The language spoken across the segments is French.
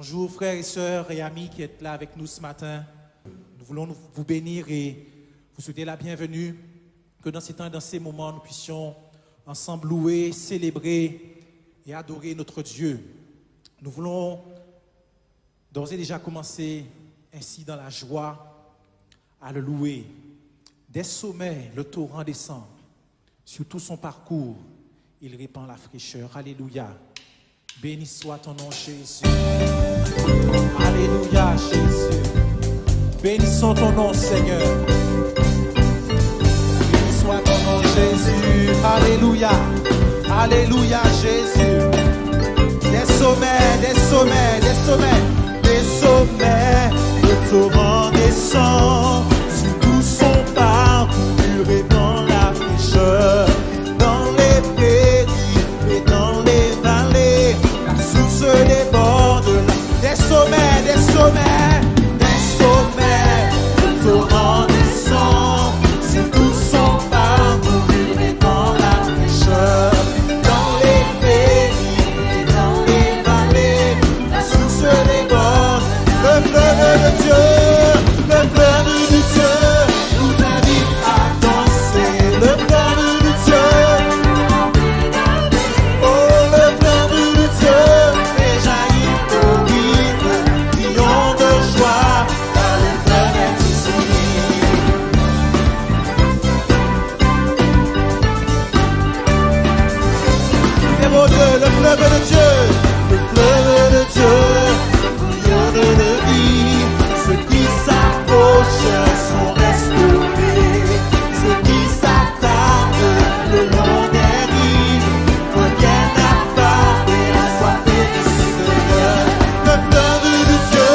Bonjour frères et sœurs et amis qui êtes là avec nous ce matin. Nous voulons vous bénir et vous souhaiter la bienvenue. Que dans ces temps et dans ces moments, nous puissions ensemble louer, célébrer et adorer notre Dieu. Nous voulons d'ores et déjà commencer ainsi dans la joie à le louer. Des sommets, le torrent descend. Sur tout son parcours, il répand la fraîcheur. Alléluia. Béni soit ton nom, Jésus. Alléluia, Jésus. Bénissons ton nom, Seigneur. Béni soit ton nom, Jésus. Alléluia. Alléluia, Jésus. Des sommets, des sommets, des sommets, des sommets. Le torrent descend. Sur tout son parcours, il répand la fraîcheur. Dans les prairies et dans les vallées, la source déborde. Des sommets, des sommets, des sommets. Le torrent descend. Sur tout son parcours, il répand la fraîcheur. Dans les prairies et dans les vallées, la source déborde. Le fleuve de Dieu, le fleuve de Dieu, nous invite à danser. Le fleuve de Dieu, oh le fleuve de Dieu, fait jaillir au rythme, crions de joie, car le fleuve est ici. Et mon Dieu, le fleuve de Dieu, le fleuve de Dieu, bouillonne de vie. Ceux qui s'approchent sont restaurés. Ceux qui s'attardent le long des rives reviennent affamer la soif du Seigneur. Le fleuve de Dieu,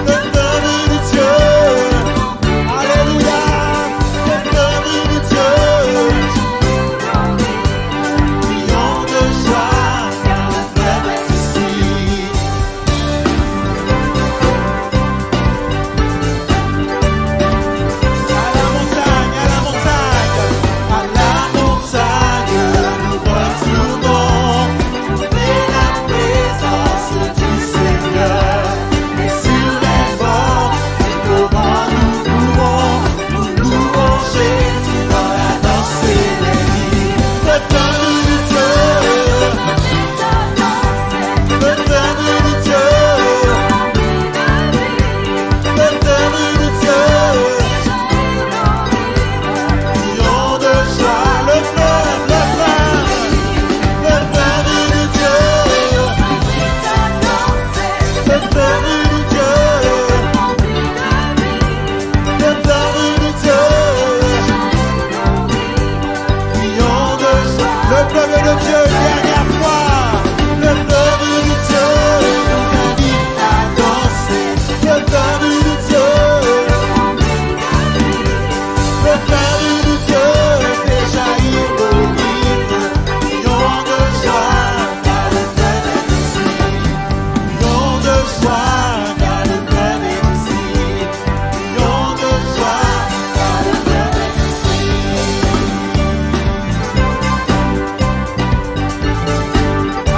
le fleuve de Dieu, alléluia. Le fleuve de Dieu, crions de joie, car le fleuve est ici. À la montagne, à la montagne, à la montagne, nous retournons trouver la présence du Seigneur. Et sur les bords du torrent, nous louons Jésus dans la danse des vies. Le fleuve de Dieu, le fleuve de Dieu, le fleuve de Dieu. Crions de joie, le fleuve, le fleuve, le fleuve de Dieu, le fleuve de Dieu, le fleuve de Dieu. Crions de joie, le fleuve de Dieu, dernière fois, le fleuve de Dieu nous invite à danser, le fleuve de Dieu. Le fleuve de Dieu fait jaillir au rythme. Crions de joie, car le fleuve est ici. Crions de joie, car le fleuve est ici. Crions de joie, car le fleuve est ici.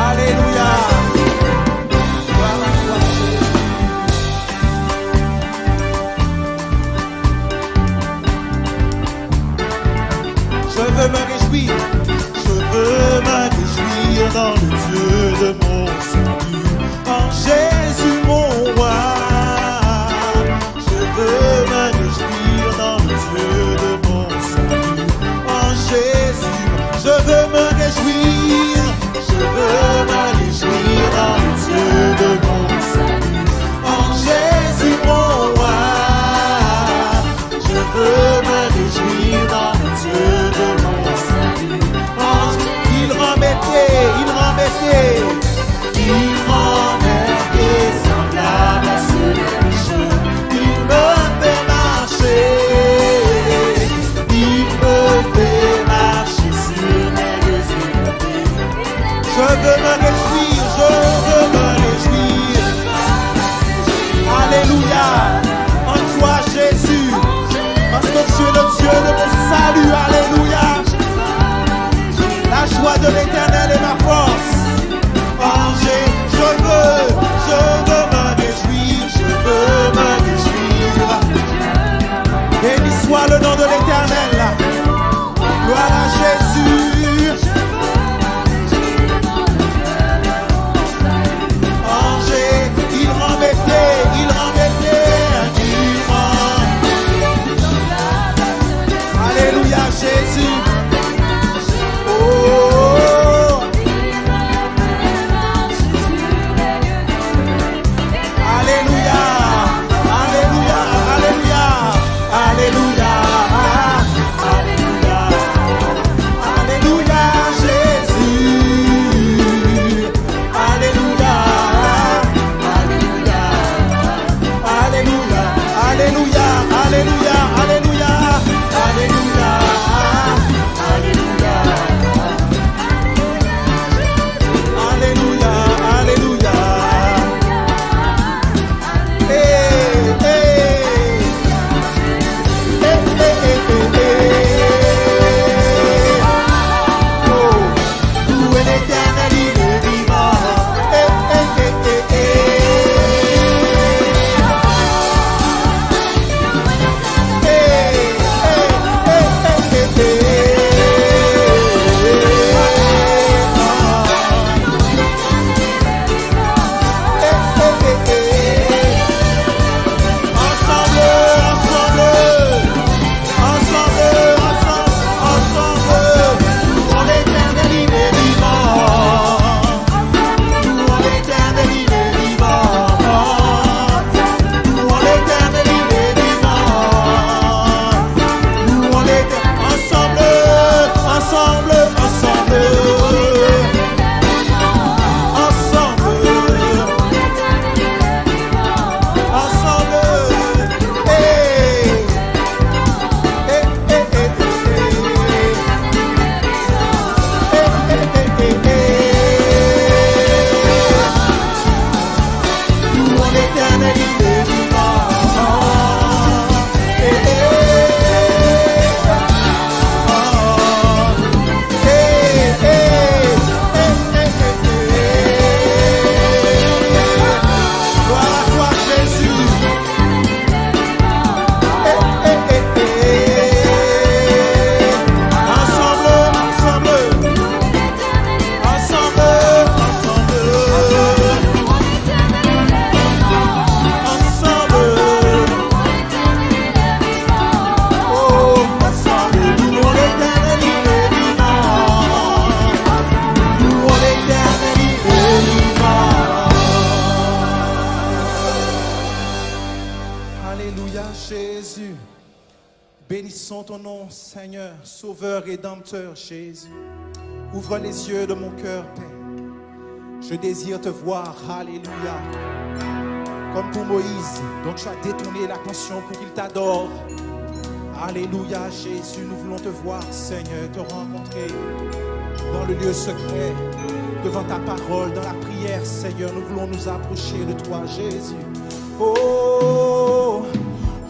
Alléluia. Gloire à toi, Jésus. Je veux me réjouir, je veux me réjouir dans le Dieu de mon salut, en Jésus mon roi. Je veux me réjouir dans le Dieu de mon salut, en Jésus. Je veux me réjouir, je veux me réjouir dans le Dieu de mon salut, en Jésus mon roi. Je veux me réjouir dans le Dieu de mon salut. bénissons ton nom, Seigneur, Sauveur, Rédempteur, Jésus. Ouvre les yeux de mon cœur, Père. Je désire te voir, alléluia. Comme pour Moïse, dont tu as détourné l'attention pour qu'il t'adore. Alléluia, Jésus, nous voulons te voir, Seigneur, te rencontrer dans le lieu secret, devant ta parole, dans la prière, Seigneur. Nous voulons nous approcher de toi, Jésus. Oh,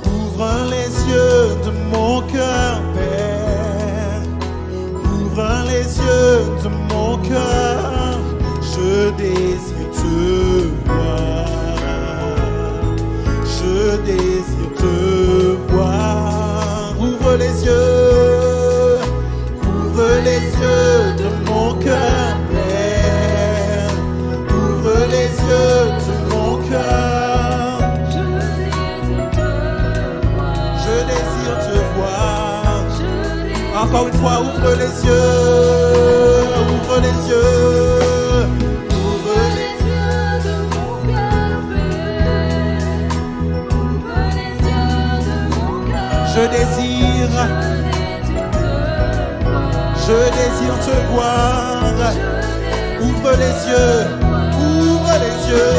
ouvre les yeux de mon cœur, Père. Ouvre les yeux de mon cœur. Je désire te voir. Je désire te voir. Ouvre les yeux. Ouvre les yeux de mon cœur, Père. Ouvre les yeux de mon cœur. Encore une fois, ouvre les yeux, ouvre les yeux, ouvre les yeux de mon cœur, Père. Ouvre les yeux de mon cœur. Je désire te voir. Ouvre les yeux, ouvre les yeux,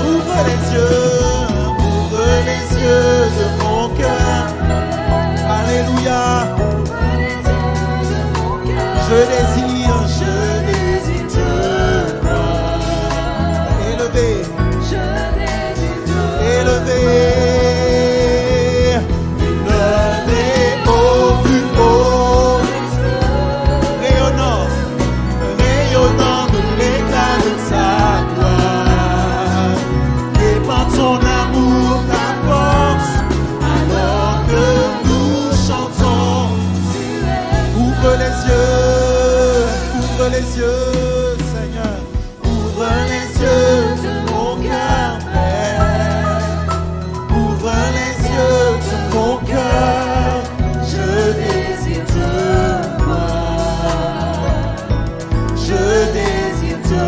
ouvre les yeux, ouvre les yeux de mon cœur. Alléluia. Je désire te voir. Élevé, élevé au plus haut, rayonnant de l'éclat de ta gloire. Répand ton amour, ta force, alors que nous chantons. Ouvre les yeux, Seigneur, ouvre les yeux de mon cœur, Père. Ouvre les yeux de mon cœur. Je désire te voir. Je désire te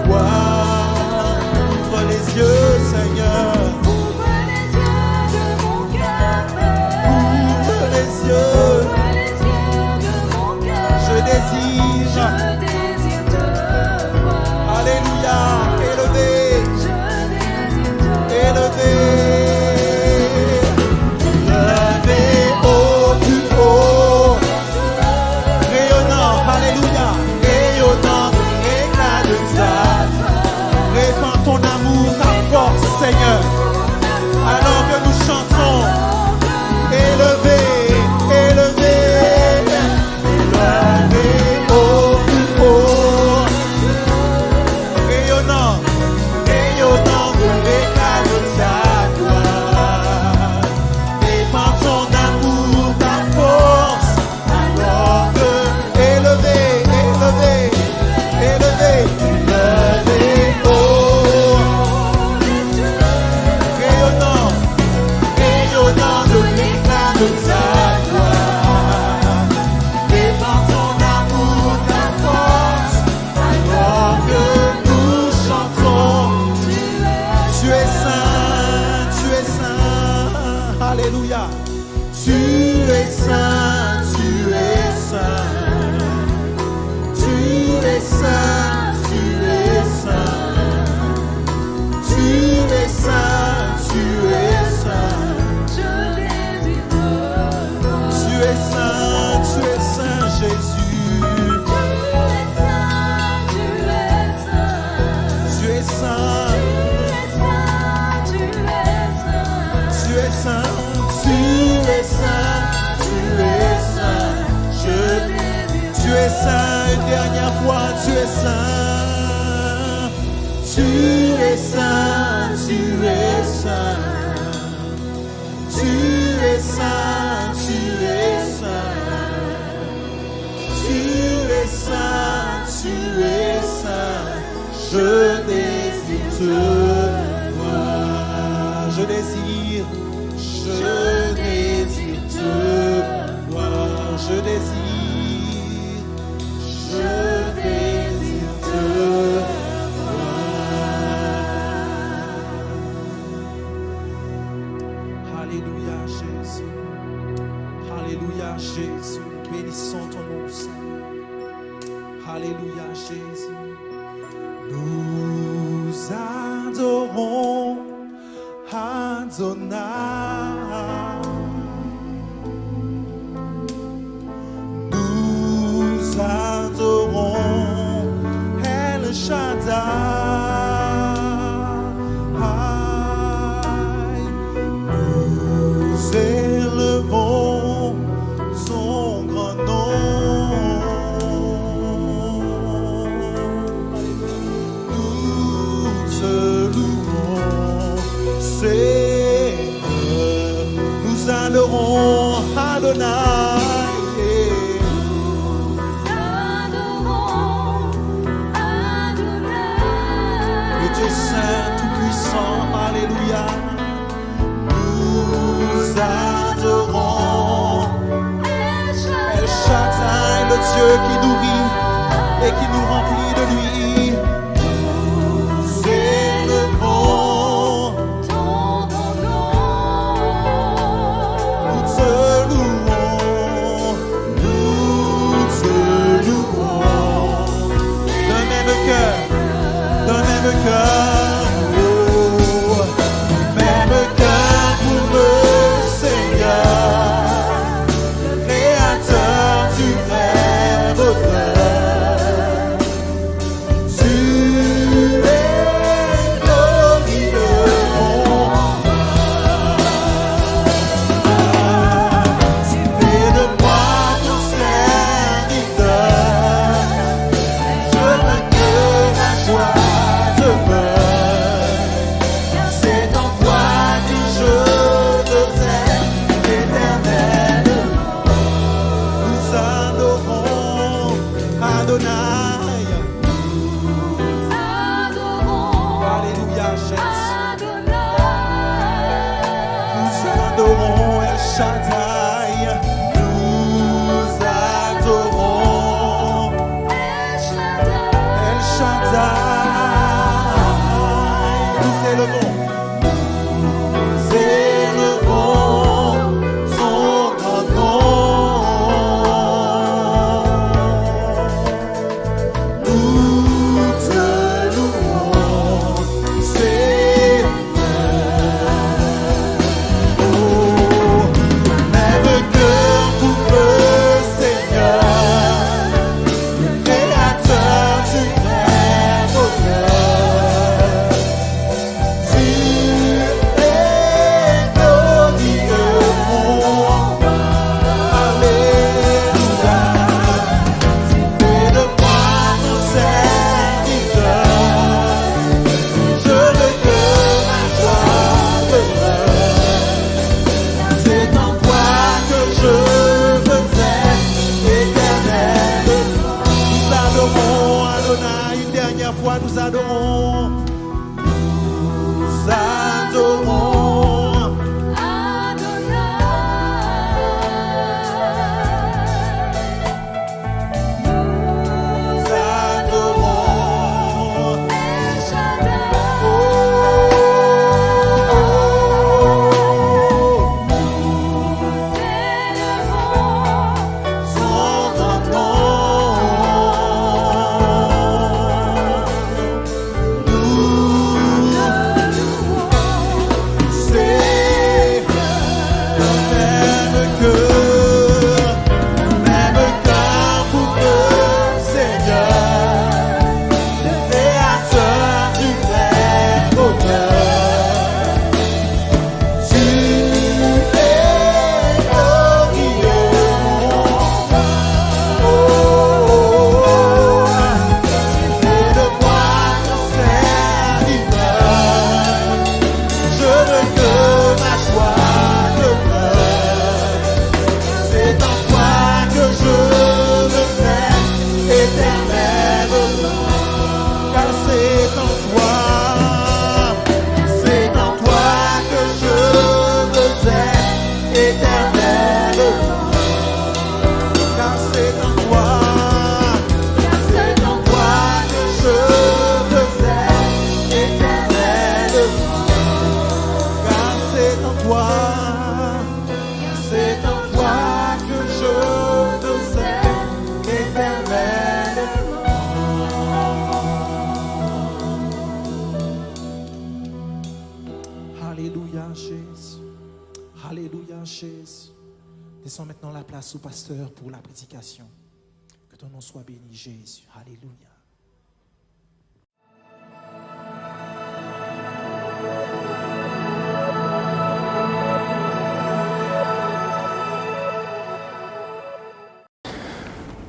voir. Ouvre les yeux, Seigneur. Ouvre les yeux de mon cœur, Père. Ouvre les yeux. Je désire alléluia, élevé, élevé au plus haut, rayonnant, alléluia, rayonnant de l'éclat de ta gloire. Répands ton amour, ta force, Seigneur, alors que nous chantons, élevé. Alléluia. Tu es saint, tu es saint. Tu es saint, tu es saint. Tu es saint, tu es saint. Tu es saint, tu es saint, Jésus. Tu es saint. Tu es saint, tu es saint, tu es saint. Tu es saint, une dernière fois, tu es saint. Tu es saint, tu es saint. Tu es saint, tu es saint. Tu es saint, tu es saint. Je désire te voir. Je désire te voir, je désire te voir. Alléluia, Jésus. Alléluia. adorons, Seigneur. Alléluia, Jésus. Nous adorons Adonai. Nous adorons El Shaddai. Nous élevons son grand nom. Nous te louons, Seigneur. Nous adorons Adonai. Saint tout-puissant, alléluia. Nous adorons El Shaddai, le Dieu qui nourrit et qui nous remplit de lui. Nous élevons ton nom. Nous te louons, nous te louons. D'un même cœur, d'un même cœur. Nous adorons, nous adorons Adonai. Nous adorons El Shaddai. Nous élevons son grand nom. Nous Laissons maintenant la place au pasteur pour la prédication. Que ton nom soit béni, Jésus. Alléluia.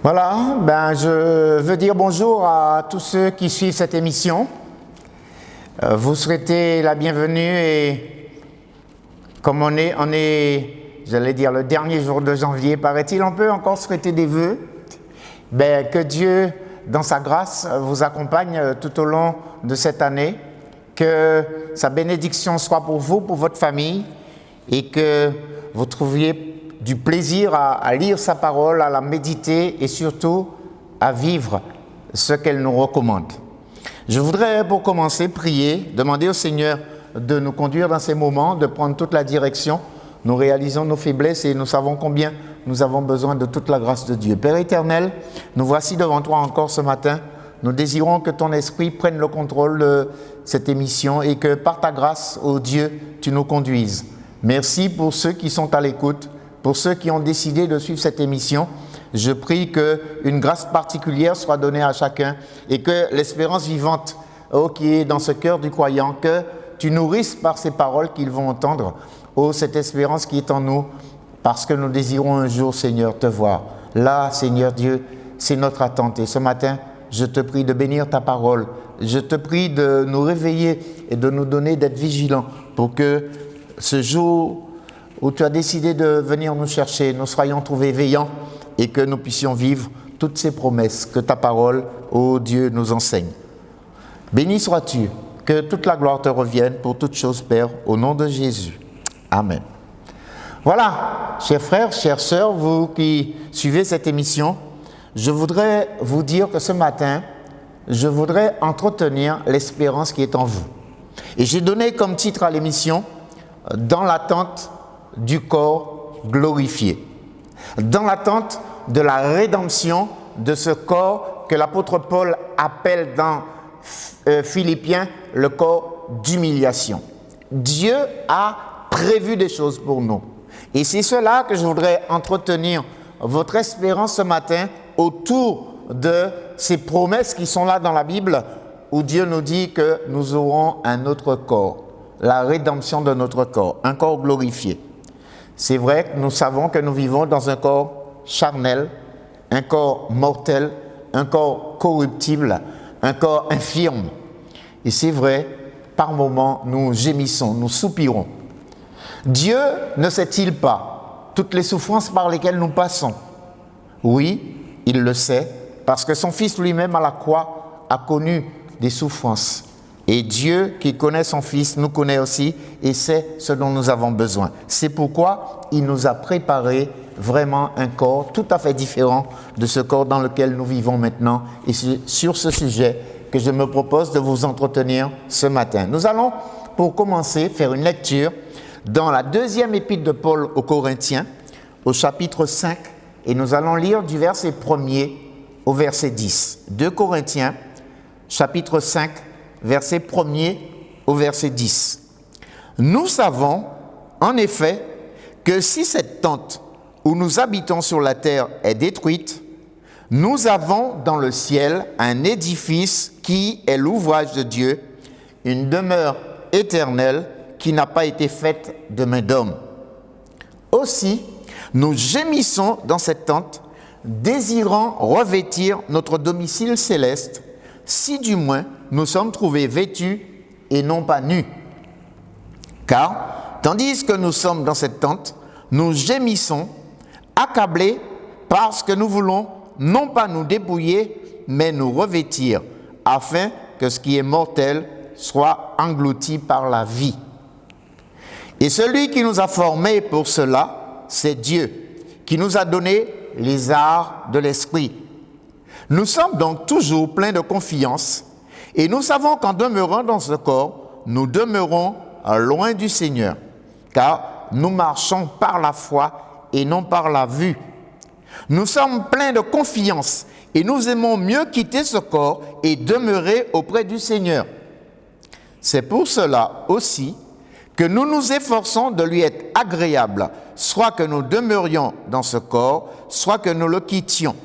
Voilà, je veux dire bonjour à tous ceux qui suivent cette émission. Vous souhaitez la bienvenue et comme on est, j'allais dire, le dernier jour de janvier, paraît-il, on peut encore souhaiter des vœux. Que Dieu, dans sa grâce, vous accompagne tout au long de cette année, que sa bénédiction soit pour vous, pour votre famille, et que vous trouviez du plaisir à lire sa parole, à la méditer et surtout à vivre ce qu'elle nous recommande. Je voudrais pour commencer prier, demander au Seigneur de nous conduire dans ces moments, de prendre toute la direction. Nous réalisons nos faiblesses et nous savons combien nous avons besoin de toute la grâce de Dieu. Père éternel, nous voici devant toi encore ce matin. Nous désirons que ton esprit prenne le contrôle de cette émission et que par ta grâce, ô Dieu, tu nous conduises. Merci pour ceux qui sont à l'écoute. Pour ceux qui ont décidé de suivre cette émission, je prie qu'une grâce particulière soit donnée à chacun et que l'espérance vivante qui est dans ce cœur du croyant, que tu nourrisses par ces paroles qu'ils vont entendre, cette espérance qui est en nous, parce que nous désirons un jour, Seigneur, te voir. Là, Seigneur Dieu, c'est notre attente. Et ce matin, je te prie de bénir ta parole. Je te prie de nous réveiller et de nous donner d'être vigilants pour que ce jour où tu as décidé de venir nous chercher, nous soyons trouvés veillants et que nous puissions vivre toutes ces promesses que ta parole, ô Dieu, nous enseigne. Béni sois-tu, que toute la gloire te revienne pour toutes choses, Père, au nom de Jésus. Amen. Voilà, chers frères, chères sœurs, vous qui suivez cette émission, je voudrais vous dire que ce matin, je voudrais entretenir l'espérance qui est en vous. Et j'ai donné comme titre à l'émission « Dans l'attente du corps glorifié », dans l'attente de la rédemption de ce corps que l'apôtre Paul appelle dans Philippiens le corps d'humiliation. Dieu a prévu des choses pour nous. Et c'est cela que je voudrais entretenir votre espérance ce matin autour de ces promesses qui sont là dans la Bible où Dieu nous dit que nous aurons un autre corps, la rédemption de notre corps, un corps glorifié. C'est vrai que nous savons que nous vivons dans un corps charnel, un corps mortel, un corps corruptible, un corps infirme. Et c'est vrai, par moments, nous gémissons, nous soupirons. Dieu ne sait-il pas toutes les souffrances par lesquelles nous passons? Oui, il le sait, parce que son Fils lui-même à la croix a connu des souffrances. Et Dieu, qui connaît son Fils, nous connaît aussi et sait ce dont nous avons besoin. C'est pourquoi il nous a préparé vraiment un corps tout à fait différent de ce corps dans lequel nous vivons maintenant. Et c'est sur ce sujet que je me propose de vous entretenir ce matin. Nous allons, pour commencer, faire une lecture dans la deuxième épître de Paul aux Corinthiens, au chapitre 5, et nous allons lire du verset 1er au verset 10. 2 Corinthiens, chapitre 5, verset 1er au verset 10. Nous savons, en effet, que si cette tente où nous habitons sur la terre est détruite, nous avons dans le ciel un édifice qui est l'ouvrage de Dieu, une demeure éternelle qui n'a pas été faite de main d'homme. Aussi, nous gémissons dans cette tente, désirant revêtir notre domicile céleste, si du moins nous sommes trouvés vêtus et non pas nus. Car, tandis que nous sommes dans cette tente, nous gémissons, accablés, parce que nous voulons non pas nous dépouiller, mais nous revêtir, afin que ce qui est mortel soit englouti par la vie. Et celui qui nous a formés pour cela, c'est Dieu, qui nous a donné les arts de l'esprit. Nous sommes donc toujours pleins de confiance, et nous savons qu'en demeurant dans ce corps, nous demeurons loin du Seigneur, car nous marchons par la foi et non par la vue. Nous sommes pleins de confiance et nous aimons mieux quitter ce corps et demeurer auprès du Seigneur. C'est pour cela aussi que nous nous efforçons de lui être agréables, soit que nous demeurions dans ce corps, soit que nous le quittions.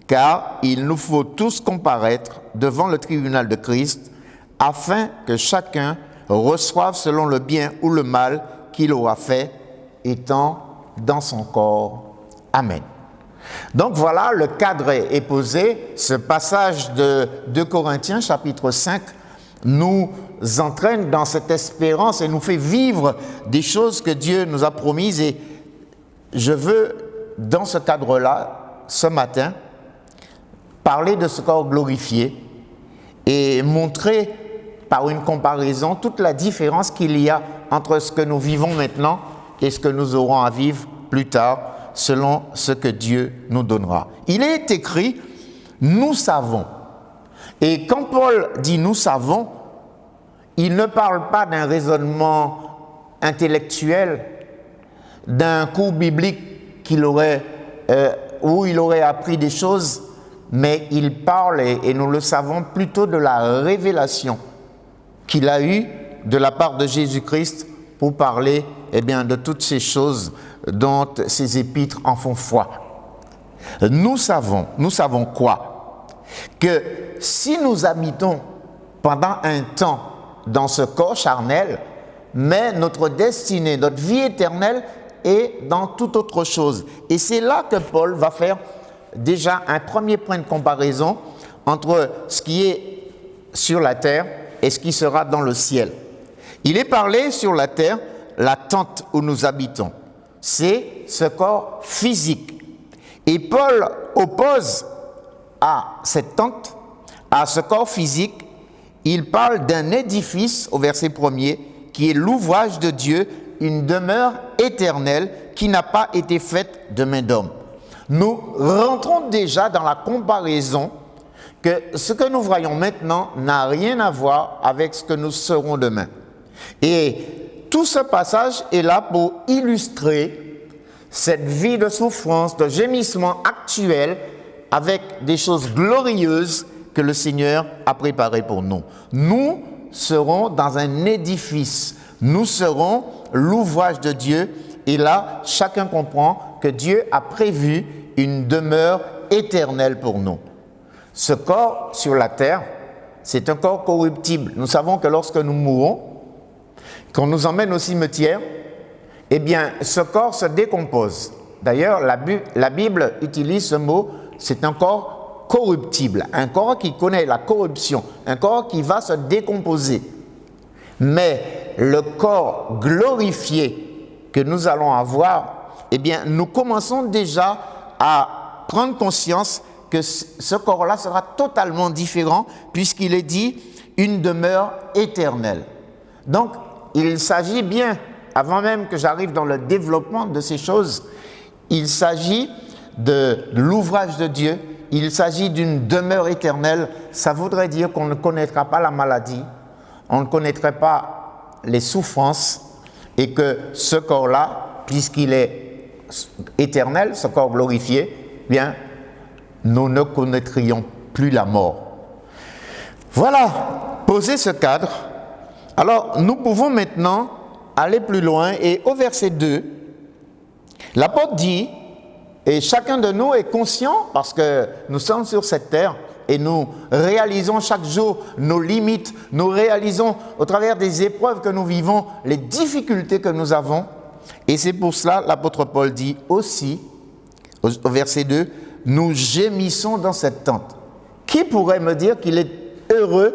Car il nous faut tous comparaître devant le tribunal de Christ, afin que chacun reçoive selon le bien ou le mal qu'il aura fait, étant dans son corps. Amen. Donc voilà, le cadre est posé. Ce passage de 2 Corinthiens, chapitre 5, nous entraîne dans cette espérance et nous fait vivre des choses que Dieu nous a promises. Et je veux, dans ce cadre-là, ce matin, parler de ce corps glorifié et montrer par une comparaison toute la différence qu'il y a entre ce que nous vivons maintenant et ce que nous aurons à vivre plus tard, selon ce que Dieu nous donnera. Il est écrit « nous savons ». Et quand Paul dit « nous savons », il ne parle pas d'un raisonnement intellectuel, d'un cours biblique où il aurait appris des choses, mais il parle, et nous le savons, plutôt de la révélation qu'il a eue de la part de Jésus-Christ pour parler de toutes ces choses dont ces épîtres en font foi. Nous savons quoi? Que si nous habitons pendant un temps dans ce corps charnel, mais notre destinée, notre vie éternelle est dans toute autre chose. Et c'est là que Paul va faire déjà un premier point de comparaison entre ce qui est sur la terre et ce qui sera dans le ciel. Il est parlé sur la terre, la tente où nous habitons. C'est ce corps physique. Et Paul oppose à cette tente, à ce corps physique, il parle d'un édifice, au verset 1er, qui est l'ouvrage de Dieu, une demeure éternelle qui n'a pas été faite de main d'homme. Nous rentrons déjà dans la comparaison que ce que nous voyons maintenant n'a rien à voir avec ce que nous serons demain. Et tout ce passage est là pour illustrer cette vie de souffrance, de gémissement actuel avec des choses glorieuses que le Seigneur a préparées pour nous. Nous serons dans un édifice, nous serons l'ouvrage de Dieu et là, chacun comprend que Dieu a prévu une demeure éternelle pour nous. Ce corps sur la terre, c'est un corps corruptible. Nous savons que lorsque nous mourons, qu'on nous emmène au cimetière, eh bien, ce corps se décompose. D'ailleurs, la Bible utilise ce mot, c'est un corps corruptible, un corps qui connaît la corruption, un corps qui va se décomposer. Mais le corps glorifié que nous allons avoir, eh bien, nous commençons déjà à prendre conscience que ce corps-là sera totalement différent puisqu'il est dit une demeure éternelle. Donc, il s'agit bien, avant même que j'arrive dans le développement de ces choses, il s'agit de l'ouvrage de Dieu, il s'agit d'une demeure éternelle. Ça voudrait dire qu'on ne connaîtra pas la maladie, on ne connaîtrait pas les souffrances et que ce corps-là, puisqu'il est éternel, ce corps glorifié, bien, nous ne connaîtrions plus la mort. Voilà, poser ce cadre. Alors, nous pouvons maintenant aller plus loin et au verset 2, l'apôtre dit, et chacun de nous est conscient parce que nous sommes sur cette terre et nous réalisons chaque jour nos limites, nous réalisons au travers des épreuves que nous vivons, les difficultés que nous avons. Et c'est pour cela l'apôtre Paul dit aussi, au verset 2, nous gémissons dans cette tente. Qui pourrait me dire qu'il est heureux?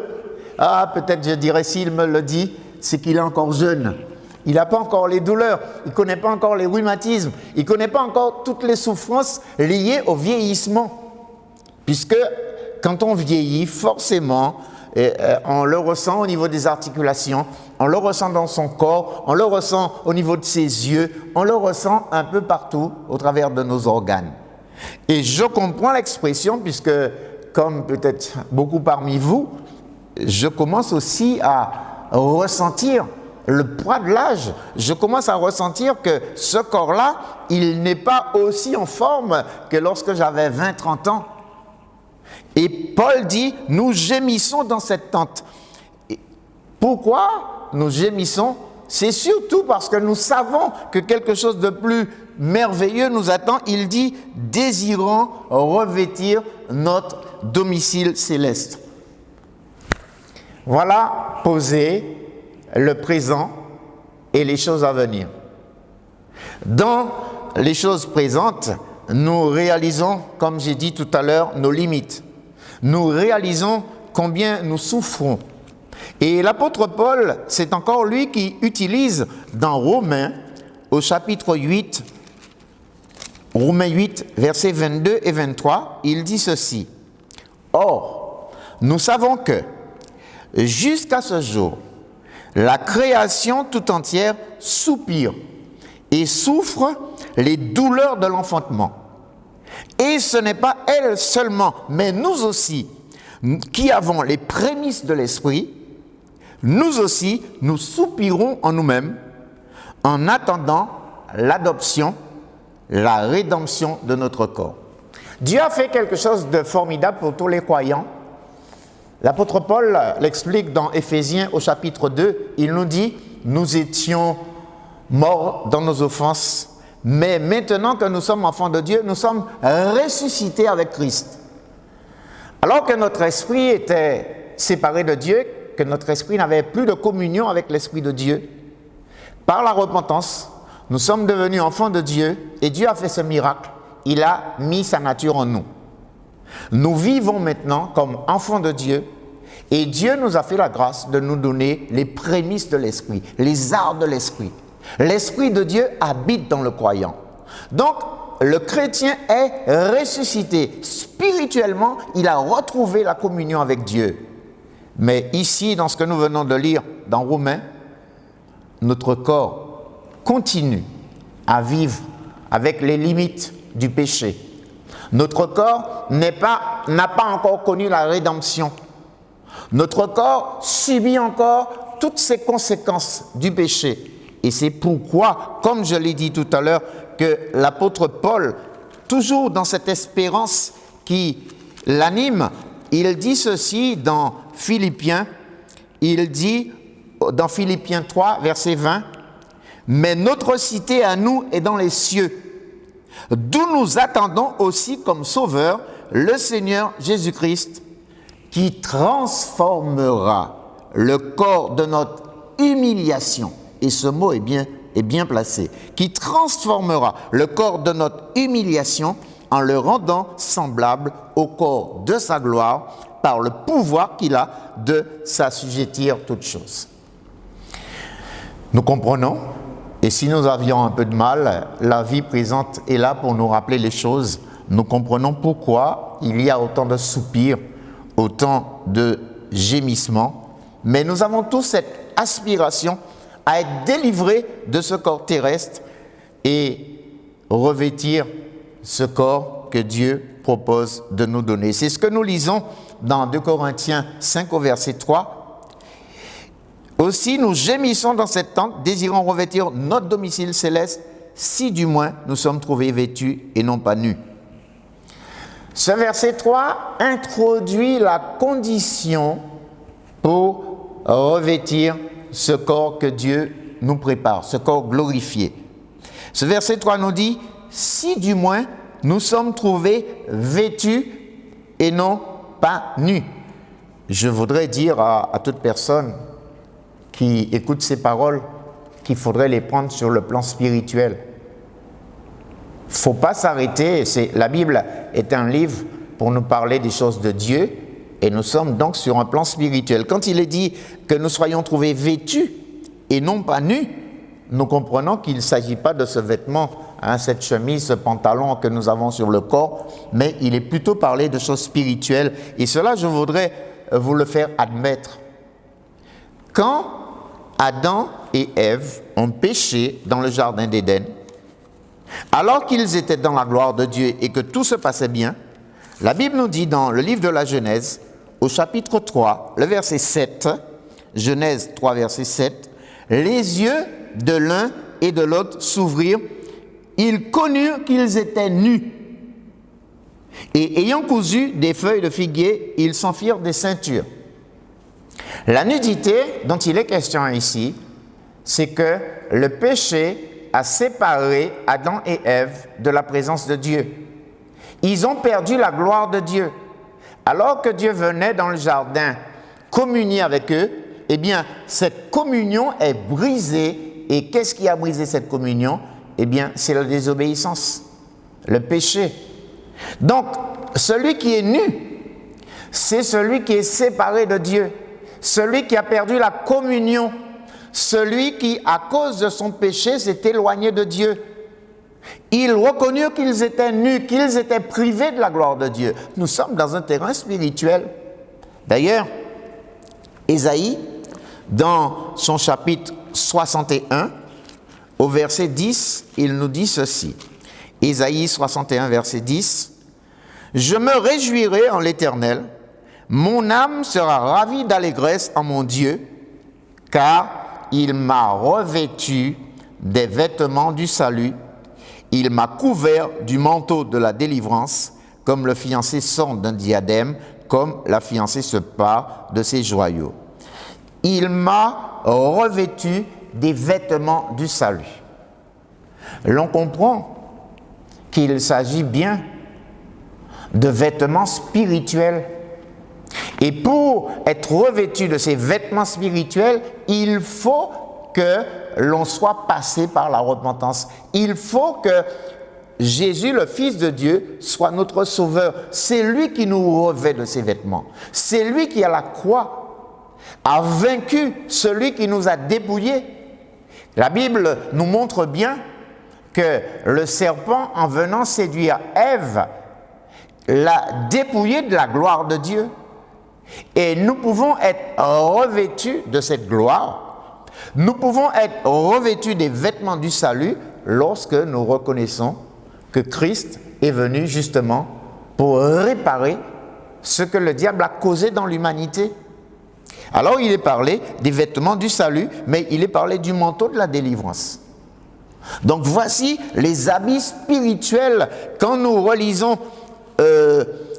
Ah, peut-être je dirais, s'il me le dit, c'est qu'il est encore jeune. Il n'a pas encore les douleurs, il ne connaît pas encore les rhumatismes, il ne connaît pas encore toutes les souffrances liées au vieillissement. Puisque quand on vieillit, forcément, on le ressent au niveau des articulations, on le ressent dans son corps, on le ressent au niveau de ses yeux, on le ressent un peu partout au travers de nos organes. Et je comprends l'expression puisque, comme peut-être beaucoup parmi vous, je commence aussi à ressentir le poids de l'âge. Je commence à ressentir que ce corps-là, il n'est pas aussi en forme que lorsque j'avais 20-30 ans. Et Paul dit, nous gémissons dans cette tente. Et pourquoi nous gémissons? c'est surtout parce que nous savons que quelque chose de plus merveilleux nous attend. Il dit « désirant revêtir notre domicile céleste ». Voilà posé le présent et les choses à venir. Dans les choses présentes, nous réalisons, comme j'ai dit tout à l'heure, nos limites. Nous réalisons combien nous souffrons. Et l'apôtre Paul, c'est encore lui qui utilise dans Romains, au chapitre 8, Romains 8, versets 22 et 23, il dit ceci. « Or, nous savons que, jusqu'à ce jour, la création tout entière soupire et souffre les douleurs de l'enfantement. Et ce n'est pas elle seulement, mais nous aussi, qui avons les prémices de l'esprit, nous aussi, nous soupirons en nous-mêmes en attendant l'adoption, la rédemption de notre corps. » Dieu a fait quelque chose de formidable pour tous les croyants. L'apôtre Paul l'explique dans Éphésiens au chapitre 2. Il nous dit « Nous étions morts dans nos offenses, mais maintenant que nous sommes enfants de Dieu, nous sommes ressuscités avec Christ. » Alors que notre esprit était séparé de Dieu, que notre esprit n'avait plus de communion avec l'Esprit de Dieu, par la repentance, nous sommes devenus enfants de Dieu et Dieu a fait ce miracle. Il a mis sa nature en nous. Nous vivons maintenant comme enfants de Dieu et Dieu nous a fait la grâce de nous donner les prémices de l'Esprit, les arts de l'Esprit. L'Esprit de Dieu habite dans le croyant. Donc, le chrétien est ressuscité. Spirituellement, il a retrouvé la communion avec Dieu. Mais ici, dans ce que nous venons de lire dans Romains, notre corps continue à vivre avec les limites du péché. Notre corps n'a pas encore connu la rédemption. Notre corps subit encore toutes ces conséquences du péché. Et c'est pourquoi, comme je l'ai dit tout à l'heure, que l'apôtre Paul, toujours dans cette espérance qui l'anime, il dit ceci dans Philippiens, il dit dans Philippiens 3, verset 20, « Mais notre cité à nous est dans les cieux, d'où nous attendons aussi comme sauveur le Seigneur Jésus-Christ, qui transformera le corps de notre humiliation. » Et ce mot est bien placé. « Qui transformera le corps de notre humiliation en le rendant semblable au corps de sa gloire par le pouvoir qu'il a de s'assujettir toutes choses. » Nous comprenons, et si nous avions un peu de mal, la vie présente est là pour nous rappeler les choses. Nous comprenons pourquoi il y a autant de soupirs, autant de gémissements, mais nous avons tous cette aspiration à être délivrés de ce corps terrestre et revêtir ce corps que Dieu propose de nous donner. C'est ce que nous lisons dans 2 Corinthiens 5 au verset 3. Aussi, nous gémissons dans cette tente, désirant revêtir notre domicile céleste, si du moins nous sommes trouvés vêtus et non pas nus. Ce verset 3 introduit la condition pour revêtir ce corps que Dieu nous prépare, ce corps glorifié. Ce verset 3 nous dit « Si du moins nous sommes trouvés vêtus et non pas nus ». Je voudrais dire à toute personne qui écoute ces paroles qu'il faudrait les prendre sur le plan spirituel. Il ne faut pas s'arrêter. La Bible est un livre pour nous parler des choses de Dieu et nous sommes donc sur un plan spirituel. Quand il est dit que nous soyons trouvés vêtus et non pas nus, nous comprenons qu'il ne s'agit pas de ce vêtement, cette chemise, ce pantalon que nous avons sur le corps, mais il est plutôt parlé de choses spirituelles. Et cela, je voudrais vous le faire admettre. Quand Adam et Ève ont péché dans le jardin d'Éden, alors qu'ils étaient dans la gloire de Dieu et que tout se passait bien, la Bible nous dit dans le livre de la Genèse, au chapitre 3, le verset 7, Genèse 3, verset 7, « Les yeux de l'un et de l'autre s'ouvrirent, ils connurent qu'ils étaient nus. Et ayant cousu des feuilles de figuier, ils s'en firent des ceintures. » La nudité dont il est question ici, c'est que le péché a séparé Adam et Ève de la présence de Dieu. Ils ont perdu la gloire de Dieu. Alors que Dieu venait dans le jardin communier avec eux, eh bien, cette communion est brisée. Et qu'est-ce qui a brisé cette communion? Eh bien, c'est la désobéissance, le péché. Donc, celui qui est nu, c'est celui qui est séparé de Dieu, celui qui a perdu la communion, celui qui, à cause de son péché, s'est éloigné de Dieu. Ils reconnurent qu'ils étaient nus, qu'ils étaient privés de la gloire de Dieu. Nous sommes dans un terrain spirituel. D'ailleurs, Ésaïe, dans son chapitre 61, au verset 10, il nous dit ceci. Ésaïe 61, verset 10. « Je me réjouirai en l'Éternel, mon âme sera ravie d'allégresse en mon Dieu, car il m'a revêtu des vêtements du salut, il m'a couvert du manteau de la délivrance, comme le fiancé sort d'un diadème, comme la fiancée se pare de ses joyaux. Il m'a revêtu des vêtements du salut. » L'on comprend qu'il s'agit bien de vêtements spirituels. Et pour être revêtu de ces vêtements spirituels, il faut que l'on soit passé par la repentance. Il faut que Jésus, le Fils de Dieu, soit notre Sauveur. C'est lui qui nous revêt de ces vêtements. C'est lui qui, à la croix, a vaincu celui qui nous a dépouillés. La Bible nous montre bien que le serpent, en venant séduire Ève, l'a dépouillé de la gloire de Dieu. Et nous pouvons être revêtus de cette gloire. Nous pouvons être revêtus des vêtements du salut lorsque nous reconnaissons que Christ est venu justement pour réparer ce que le diable a causé dans l'humanité. Alors il est parlé des vêtements du salut, mais il est parlé du manteau de la délivrance. Donc voici les habits spirituels. Quand nous relisons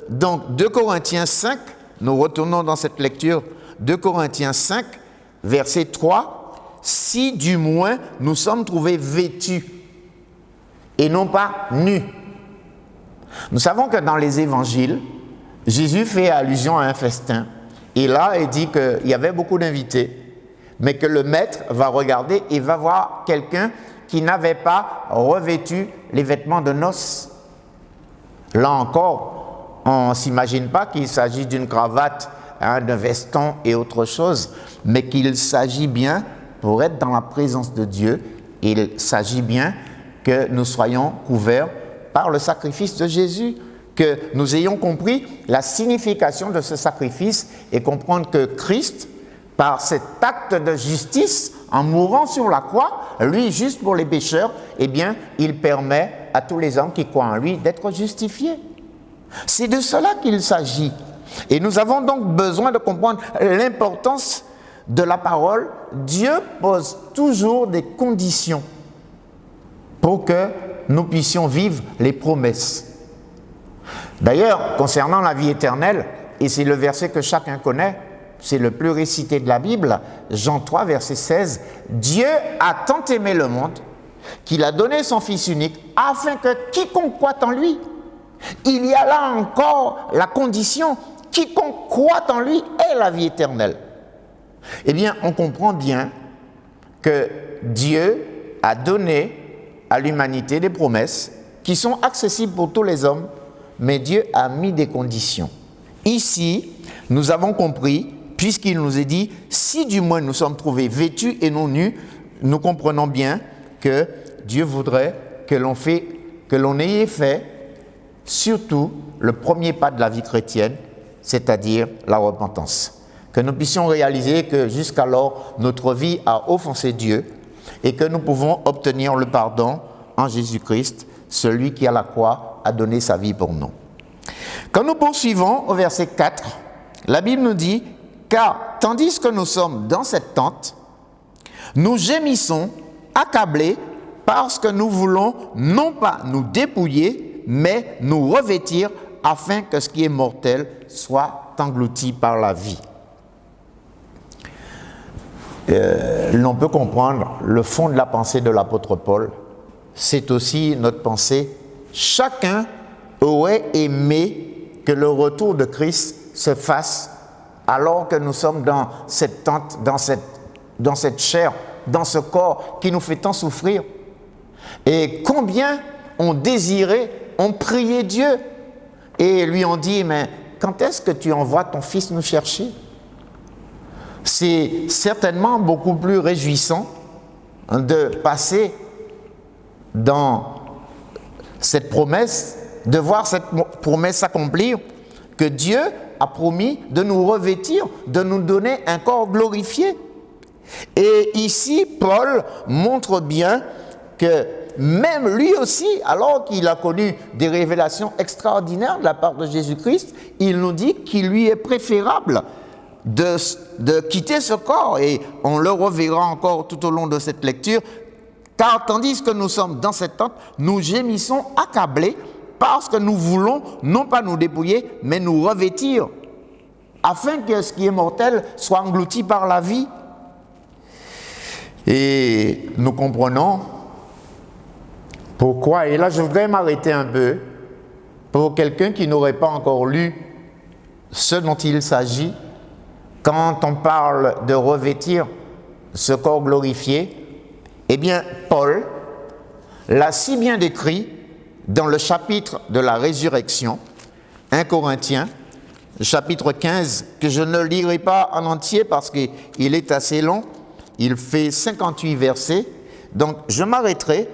donc 2 Corinthiens 5, nous retournons dans cette lecture, 2 Corinthiens 5, verset 3, « Si du moins nous sommes trouvés vêtus et non pas nus. » Nous savons que dans les évangiles, Jésus fait allusion à un festin. Et là, il dit qu'il y avait beaucoup d'invités, mais que le maître va regarder et va voir quelqu'un qui n'avait pas revêtu les vêtements de noces. Là encore, on ne s'imagine pas qu'il s'agit d'une cravate, d'un veston et autre chose, mais qu'il s'agit bien, pour être dans la présence de Dieu, il s'agit bien que nous soyons couverts par le sacrifice de Jésus, que nous ayons compris la signification de ce sacrifice et comprendre que Christ, par cet acte de justice, en mourant sur la croix, lui juste pour les pécheurs, eh bien, il permet à tous les hommes qui croient en lui d'être justifiés. C'est de cela qu'il s'agit. Et nous avons donc besoin de comprendre l'importance de la parole. Dieu pose toujours des conditions pour que nous puissions vivre les promesses. D'ailleurs, concernant la vie éternelle, et c'est le verset que chacun connaît, c'est le plus récité de la Bible, Jean 3, verset 16, « Dieu a tant aimé le monde qu'il a donné son Fils unique afin que quiconque croit en lui, il y a là encore la condition, quiconque croit en lui ait la vie éternelle. » Eh bien, on comprend bien que Dieu a donné à l'humanité des promesses qui sont accessibles pour tous les hommes, mais Dieu a mis des conditions. Ici, nous avons compris, puisqu'il nous est dit, si du moins nous sommes trouvés vêtus et non nus, nous comprenons bien que Dieu voudrait que l'on ait fait surtout le premier pas de la vie chrétienne, c'est-à-dire la repentance. Que nous puissions réaliser que jusqu'alors, notre vie a offensé Dieu et que nous pouvons obtenir le pardon en Jésus-Christ, celui qui à la croix a donné sa vie pour nous. Quand nous poursuivons au verset 4, la Bible nous dit « Car tandis que nous sommes dans cette tente, nous gémissons, accablés, parce que nous voulons non pas nous dépouiller, mais nous revêtir, afin que ce qui est mortel soit englouti par la vie. » l'on peut comprendre le fond de la pensée de l'apôtre Paul. C'est aussi notre pensée. Chacun aurait aimé que le retour de Christ se fasse alors que nous sommes dans cette tente, dans cette chair, dans ce corps qui nous fait tant souffrir. Et combien on désirait, on priait Dieu. Et lui ont dit, mais quand est-ce que tu envoies ton fils nous chercher? C'est certainement beaucoup plus réjouissant de passer dans cette promesse, de voir cette promesse s'accomplir, que Dieu a promis de nous revêtir, de nous donner un corps glorifié. Et ici, Paul montre bien que même lui aussi, alors qu'il a connu des révélations extraordinaires de la part de Jésus-Christ, il nous dit qu'il lui est préférable de quitter ce corps. Et on le reverra encore tout au long de cette lecture. Car tandis que nous sommes dans cette tente, nous gémissons accablés parce que nous voulons non pas nous dépouiller, mais nous revêtir, afin que ce qui est mortel soit englouti par la vie. Et nous comprenons pourquoi. Et là, je voudrais m'arrêter un peu pour quelqu'un qui n'aurait pas encore lu ce dont il s'agit quand on parle de revêtir ce corps glorifié. Eh bien, Paul l'a si bien décrit dans le chapitre de la résurrection, 1 Corinthiens, chapitre 15, que je ne lirai pas en entier parce qu'il est assez long, il fait 58 versets, donc je m'arrêterai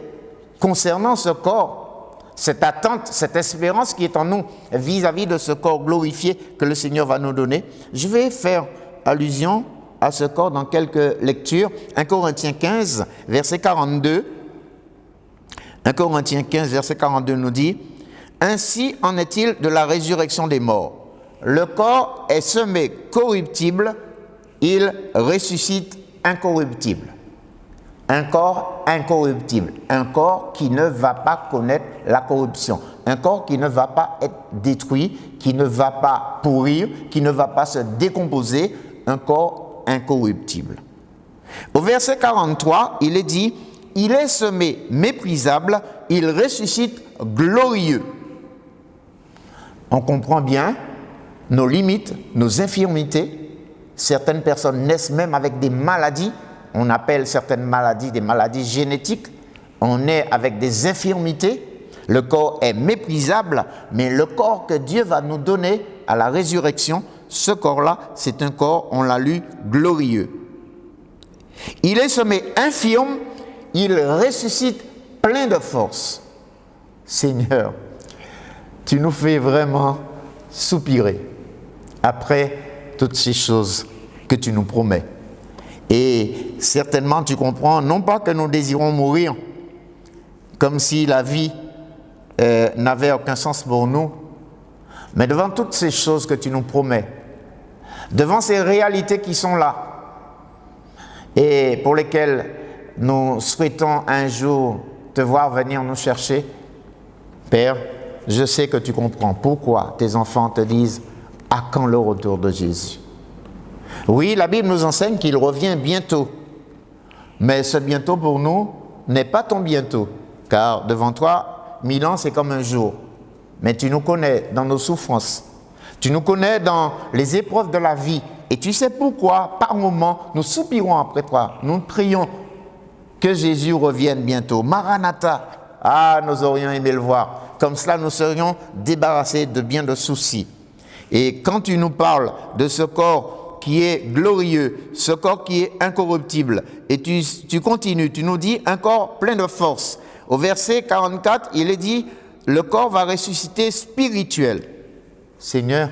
concernant ce corps, cette attente, cette espérance qui est en nous vis-à-vis de ce corps glorifié que le Seigneur va nous donner. Je vais faire allusion à ce corps dans quelques lectures. 1 Corinthiens 15, verset 42. 1 Corinthiens 15, verset 42 nous dit « Ainsi en est-il de la résurrection des morts. Le corps est semé corruptible, il ressuscite incorruptible. » Un corps incorruptible, un corps qui ne va pas connaître la corruption, un corps qui ne va pas être détruit, qui ne va pas pourrir, qui ne va pas se décomposer, un corps incorruptible. Au verset 43, il est dit « Il est semé méprisable, il ressuscite glorieux. » On comprend bien nos limites, nos infirmités. Certaines personnes naissent même avec des maladies. On appelle certaines maladies des maladies génétiques. On est avec des infirmités. Le corps est méprisable, mais le corps que Dieu va nous donner à la résurrection, ce corps-là, c'est un corps, on l'a lu, glorieux. Il est semé infirme, il ressuscite plein de force. Seigneur, tu nous fais vraiment soupirer après toutes ces choses que tu nous promets. Et certainement tu comprends, non pas que nous désirons mourir, comme si la vie n'avait aucun sens pour nous, mais devant toutes ces choses que tu nous promets, devant ces réalités qui sont là, et pour lesquelles nous souhaitons un jour te voir venir nous chercher, Père, je sais que tu comprends pourquoi tes enfants te disent « À quand le retour de Jésus ?» Oui, la Bible nous enseigne qu'il revient bientôt. Mais ce bientôt pour nous n'est pas ton bientôt. Car devant toi, 1000 ans, c'est comme un jour. Mais tu nous connais dans nos souffrances. Tu nous connais dans les épreuves de la vie. Et tu sais pourquoi, par moments, nous soupirons après toi. Nous prions que Jésus revienne bientôt. Maranatha. Ah, nous aurions aimé le voir. Comme cela, nous serions débarrassés de bien de soucis. Et quand tu nous parles de ce corps qui est glorieux, ce corps qui est incorruptible, et tu continues, tu nous dis un corps plein de force. Au verset 44, il est dit, le corps va ressusciter spirituel. Seigneur,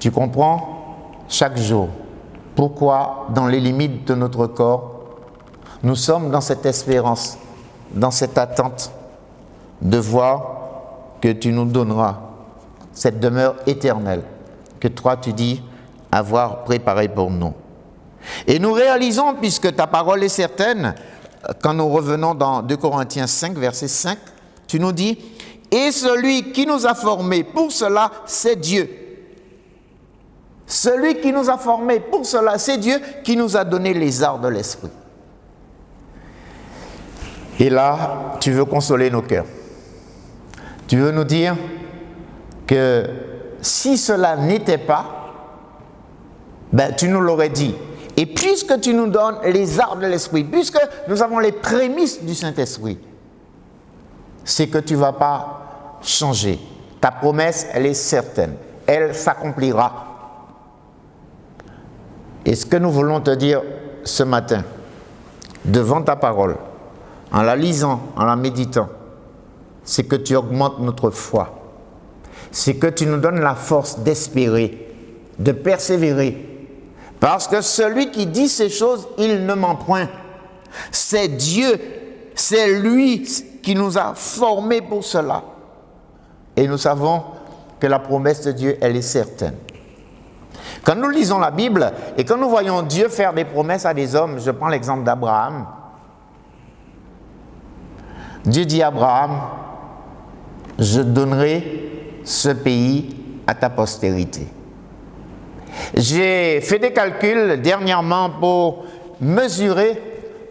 tu comprends chaque jour pourquoi, dans les limites de notre corps, nous sommes dans cette espérance, dans cette attente de voir que tu nous donneras cette demeure éternelle que toi tu dis avoir préparée pour nous. Et nous réalisons, puisque ta parole est certaine, quand nous revenons dans 2 Corinthiens 5, verset 5, tu nous dis « Et celui qui nous a formés pour cela, c'est Dieu. » Celui qui nous a formés pour cela, c'est Dieu qui nous a donné les arts de l'esprit. Et là, tu veux consoler nos cœurs. Tu veux nous dire que si cela n'était pas, ben, tu nous l'aurais dit. Et puisque tu nous donnes les arts de l'esprit, puisque nous avons les prémices du Saint-Esprit, c'est que tu ne vas pas changer. Ta promesse, elle est certaine. Elle s'accomplira. Et ce que nous voulons te dire ce matin, devant ta parole, en la lisant, en la méditant, c'est que tu augmentes notre foi. C'est que tu nous donnes la force d'espérer, de persévérer. Parce que celui qui dit ces choses, il ne ment point. C'est Dieu, c'est lui qui nous a formés pour cela. Et nous savons que la promesse de Dieu, elle est certaine. Quand nous lisons la Bible et quand nous voyons Dieu faire des promesses à des hommes, je prends l'exemple d'Abraham. Dieu dit à Abraham, je donnerai ce pays à ta postérité. J'ai fait des calculs dernièrement pour mesurer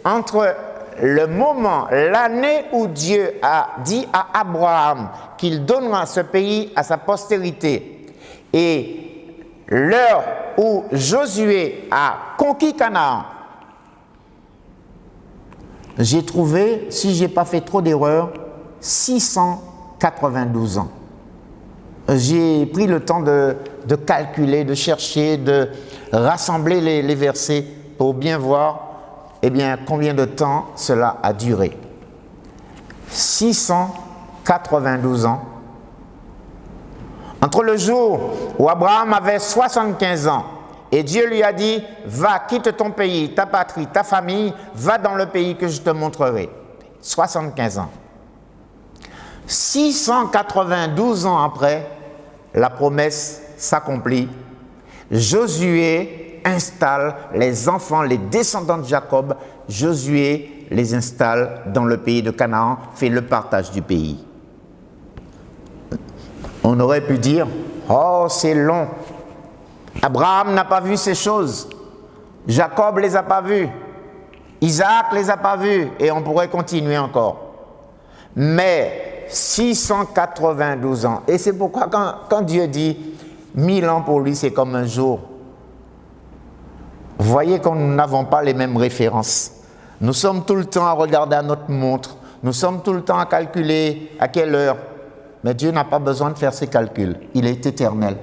entre le moment, l'année où Dieu a dit à Abraham qu'il donnera ce pays à sa postérité et l'heure où Josué a conquis Canaan. J'ai trouvé, si je n'ai pas fait trop d'erreurs, 692 ans. J'ai pris le temps de calculer, de chercher, de rassembler les versets pour bien voir combien de temps cela a duré. 692 ans. Entre le jour où Abraham avait 75 ans et Dieu lui a dit « Va, quitte ton pays, ta patrie, ta famille, va dans le pays que je te montrerai. » 75 ans. 692 ans après, la promesse s'accomplit. Josué installe les enfants, les descendants de Jacob. Josué les installe dans le pays de Canaan, fait le partage du pays. On aurait pu dire, oh c'est long, Abraham n'a pas vu ces choses, Jacob les a pas vues, Isaac les a pas vues, et on pourrait continuer encore. Mais 692 ans, et c'est pourquoi quand Dieu dit 1000 ans pour lui c'est comme un jour, vous voyez que nous n'avons pas les mêmes références. Nous sommes tout le temps à regarder à notre montre, nous sommes tout le temps à calculer à quelle heure. Mais Dieu n'a pas besoin de faire ses calculs, il est éternel.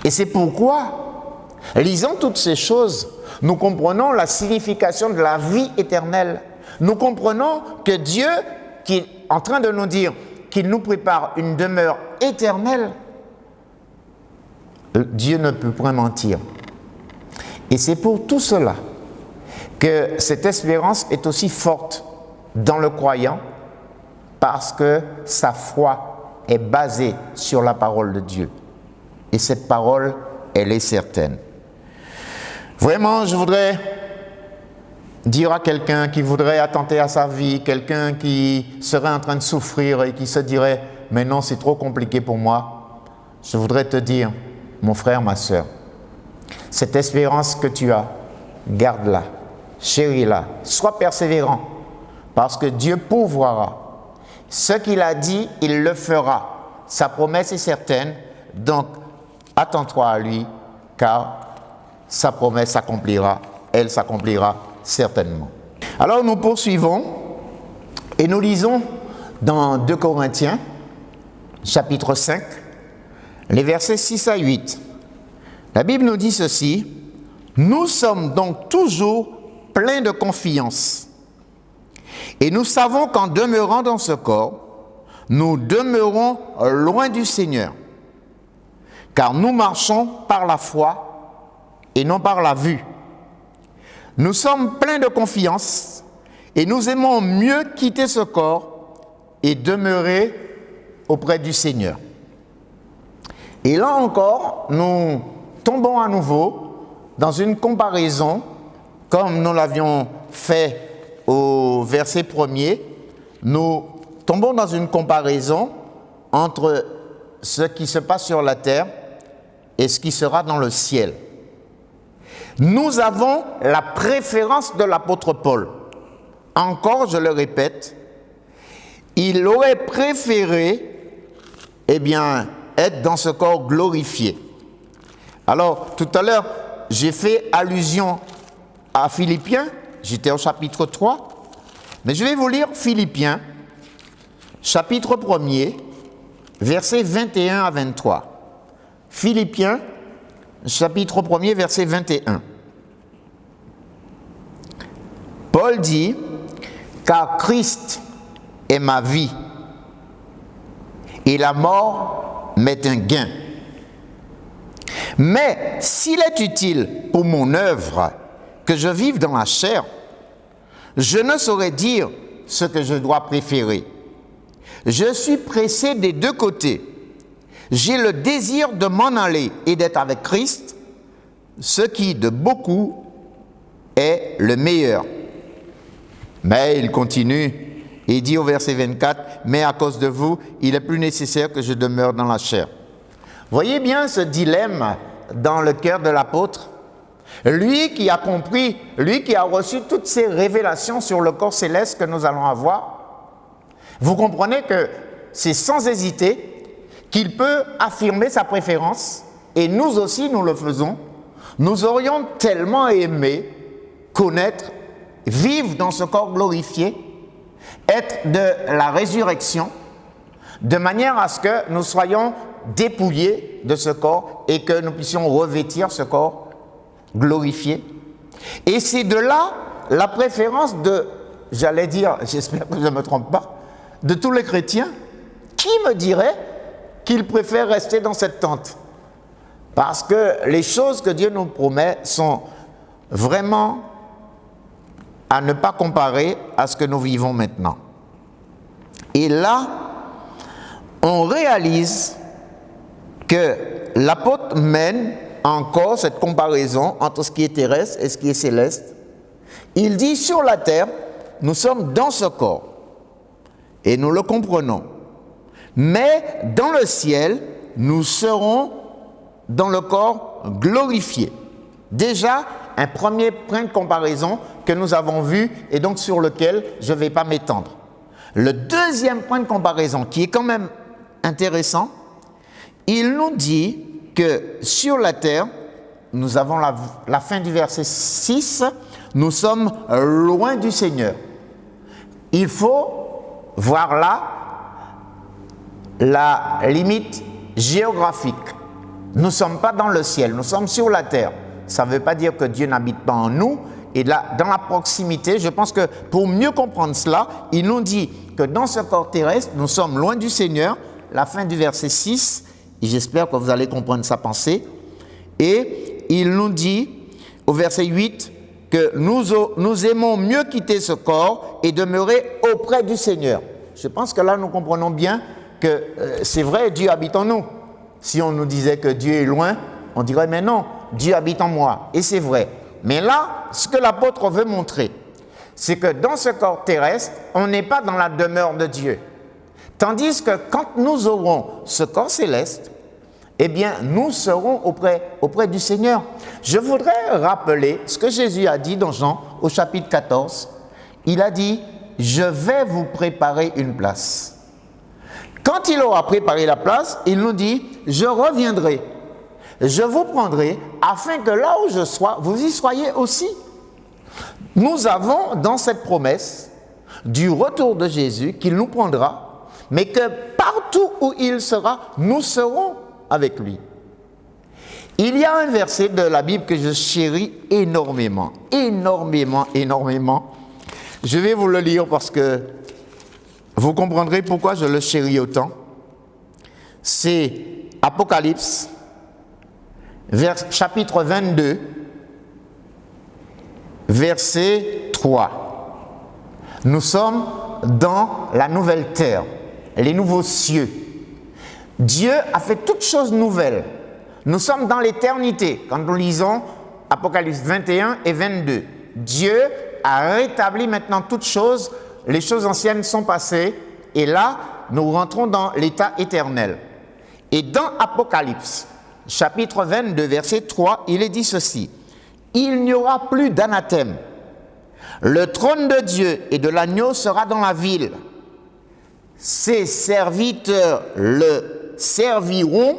Et c'est pourquoi, lisant toutes ces choses, nous comprenons la signification de la vie éternelle. Nous comprenons que Dieu, qui est en train de nous dire qu'il nous prépare une demeure éternelle, Dieu ne peut point mentir. Et c'est pour tout cela que cette espérance est aussi forte dans le croyant, parce que sa foi est basée sur la parole de Dieu. Et cette parole, elle est certaine. Vraiment, je voudrais dire à quelqu'un qui voudrait attenter à sa vie, quelqu'un qui serait en train de souffrir et qui se dirait « Mais non, c'est trop compliqué pour moi », je voudrais te dire, mon frère, ma sœur, cette espérance que tu as, garde-la, chéris-la, sois persévérant, parce que Dieu pourvoira. Ce qu'il a dit, il le fera. Sa promesse est certaine, donc attends-toi à lui, car sa promesse s'accomplira, elle s'accomplira certainement. Alors nous poursuivons et nous lisons dans 2 Corinthiens, chapitre 5, les versets 6 à 8. La Bible nous dit ceci, « Nous sommes donc toujours pleins de confiance. Et nous savons qu'en demeurant dans ce corps, nous demeurons loin du Seigneur, car nous marchons par la foi et non par la vue. Nous sommes pleins de confiance et nous aimons mieux quitter ce corps et demeurer auprès du Seigneur. » Et là encore, nous tombons à nouveau dans une comparaison, comme nous l'avions fait au verset 1er, nous tombons dans une comparaison entre ce qui se passe sur la terre et ce qui sera dans le ciel. Nous avons la préférence de l'apôtre Paul. Encore, je le répète, il aurait préféré, être dans ce corps glorifié. Alors, tout à l'heure, j'ai fait allusion à Philippiens, j'étais au chapitre 3, mais je vais vous lire Philippiens, chapitre 1er, versets 21 à 23. Philippiens, chapitre 1er, verset 21. Paul dit, « Car Christ est ma vie, et la mort m'est un gain. Mais s'il est utile pour mon œuvre que je vive dans la chair, je ne saurais dire ce que je dois préférer. Je suis pressé des deux côtés. J'ai le désir de m'en aller et d'être avec Christ, ce qui de beaucoup est le meilleur. » Mais il continue et dit au verset 24, « Mais à cause de vous, il est plus nécessaire que je demeure dans la chair. » Voyez bien ce dilemme dans le cœur de l'apôtre. Lui qui a compris, lui qui a reçu toutes ces révélations sur le corps céleste que nous allons avoir, vous comprenez que c'est sans hésiter qu'il peut affirmer sa préférence, et nous aussi nous le faisons. Nous aurions tellement aimé connaître, vivre dans ce corps glorifié, être de la résurrection, de manière à ce que nous soyons dépouillés de ce corps et que nous puissions revêtir ce corps glorifié. Et c'est de là la préférence de, j'allais dire, j'espère que je ne me trompe pas, de tous les chrétiens. Qui me dirait qu'il préfère rester dans cette tente? Parce que les choses que Dieu nous promet sont vraiment à ne pas comparer à ce que nous vivons maintenant. Et là, on réalise que l'apôtre mène encore cette comparaison entre ce qui est terrestre et ce qui est céleste. Il dit, sur la terre, nous sommes dans ce corps, et nous le comprenons. Mais dans le ciel, nous serons dans le corps glorifié. Déjà, un premier point de comparaison que nous avons vu et donc sur lequel je ne vais pas m'étendre. Le deuxième point de comparaison qui est quand même intéressant, il nous dit que sur la terre, nous avons la fin du verset 6, nous sommes loin du Seigneur. Il faut voir là la limite géographique. Nous ne sommes pas dans le ciel, nous sommes sur la terre. Ça ne veut pas dire que Dieu n'habite pas en nous. Et là, dans la proximité, je pense que pour mieux comprendre cela, il nous dit que dans ce corps terrestre, nous sommes loin du Seigneur. La fin du verset 6, et j'espère que vous allez comprendre sa pensée. Et il nous dit au verset 8 que nous aimons mieux quitter ce corps et demeurer auprès du Seigneur. Je pense que là, nous comprenons bien que c'est vrai, Dieu habite en nous. Si on nous disait que Dieu est loin, on dirait, mais non, Dieu habite en moi. Et c'est vrai. Mais là, ce que l'apôtre veut montrer, c'est que dans ce corps terrestre, on n'est pas dans la demeure de Dieu. Tandis que quand nous aurons ce corps céleste, eh bien, nous serons auprès du Seigneur. Je voudrais rappeler ce que Jésus a dit dans Jean, au chapitre 14. Il a dit, « Je vais vous préparer une place. » Quand il aura préparé la place, il nous dit, « Je reviendrai. Je vous prendrai afin que là où je sois, vous y soyez aussi. » Nous avons dans cette promesse du retour de Jésus qu'il nous prendra, mais que partout où il sera, nous serons avec lui. Il y a un verset de la Bible que je chéris énormément, énormément, énormément. Je vais vous le lire parce que vous comprendrez pourquoi je le chéris autant. C'est Apocalypse, chapitre 22, verset 3. Nous sommes dans la nouvelle terre, les nouveaux cieux. Dieu a fait toutes choses nouvelles. Nous sommes dans l'éternité. Quand nous lisons Apocalypse 21 et 22, Dieu a rétabli maintenant toutes choses. Les choses anciennes sont passées. Et là, nous rentrons dans l'état éternel. Et dans Apocalypse, chapitre 22, verset 3, il est dit ceci. Il n'y aura plus d'anathème. Le trône de Dieu et de l'agneau sera dans la ville. Ses serviteurs le serviront,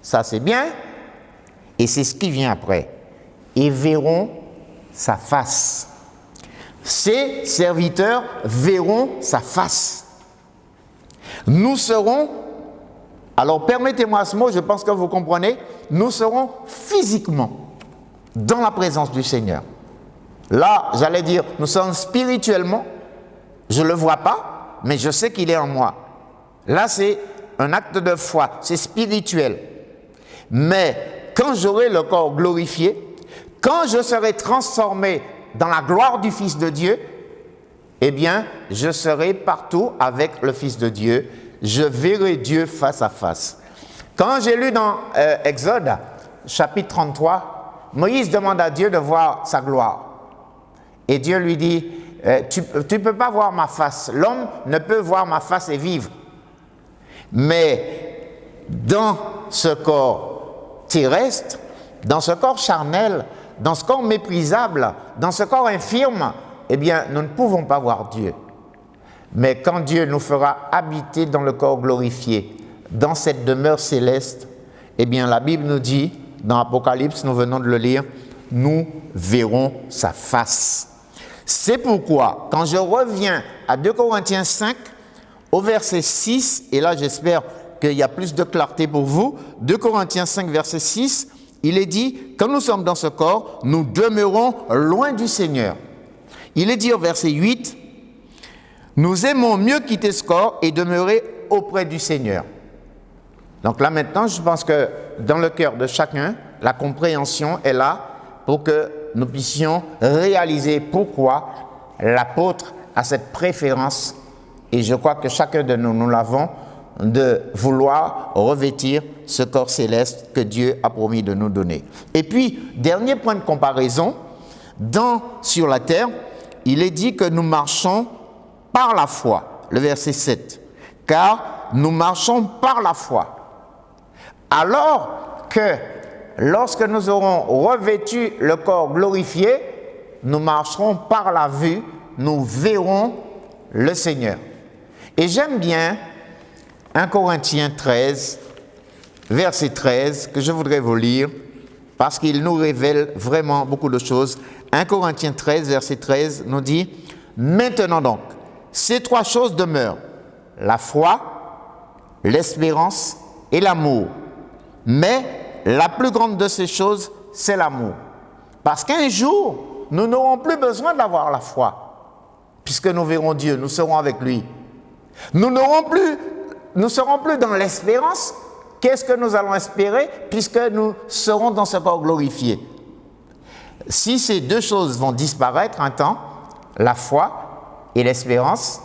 ça c'est bien, et c'est ce qui vient après, et verront sa face. Ses serviteurs verront sa face. Nous serons, alors permettez-moi ce mot, je pense que vous comprenez, nous serons physiquement dans la présence du Seigneur. Là, j'allais dire, nous sommes spirituellement, je ne le vois pas, mais je sais qu'il est en moi. Là, c'est un acte de foi, c'est spirituel. Mais quand j'aurai le corps glorifié, quand je serai transformé dans la gloire du Fils de Dieu, eh bien, je serai partout avec le Fils de Dieu. Je verrai Dieu face à face. Quand j'ai lu dans Exode, chapitre 33, Moïse demande à Dieu de voir sa gloire. Et Dieu lui dit, tu ne peux pas voir ma face. L'homme ne peut voir ma face et vivre. Mais dans ce corps terrestre, dans ce corps charnel, dans ce corps méprisable, dans ce corps infirme, eh bien, nous ne pouvons pas voir Dieu. Mais quand Dieu nous fera habiter dans le corps glorifié, dans cette demeure céleste, eh bien, la Bible nous dit, dans Apocalypse, nous venons de le lire, nous verrons sa face. C'est pourquoi, quand je reviens à 2 Corinthiens 5, au verset 6, et là j'espère qu'il y a plus de clarté pour vous, 2 Corinthiens 5, verset 6, il est dit, quand nous sommes dans ce corps, nous demeurons loin du Seigneur. Il est dit au verset 8, nous aimons mieux quitter ce corps et demeurer auprès du Seigneur. Donc là maintenant, je pense que dans le cœur de chacun, la compréhension est là pour que nous puissions réaliser pourquoi l'apôtre a cette préférence, et je crois que chacun de nous, nous l'avons, de vouloir revêtir ce corps céleste que Dieu a promis de nous donner. Et puis, dernier point de comparaison, sur la terre, il est dit que nous marchons par la foi, le verset 7, car nous marchons par la foi. Alors que lorsque nous aurons revêtu le corps glorifié, nous marcherons par la vue, nous verrons le Seigneur. Et j'aime bien 1 Corinthiens 13, verset 13, que je voudrais vous lire, parce qu'il nous révèle vraiment beaucoup de choses. 1 Corinthiens 13, verset 13, nous dit « Maintenant donc, ces trois choses demeurent, la foi, l'espérance et l'amour. Mais la plus grande de ces choses, c'est l'amour. Parce qu'un jour, nous n'aurons plus besoin d'avoir la foi, puisque nous verrons Dieu, nous serons avec lui. Nous ne serons plus dans l'espérance. Qu'est-ce que nous allons espérer, puisque nous serons dans ce corps glorifié? Si ces deux choses vont disparaître un temps, la foi et l'espérance,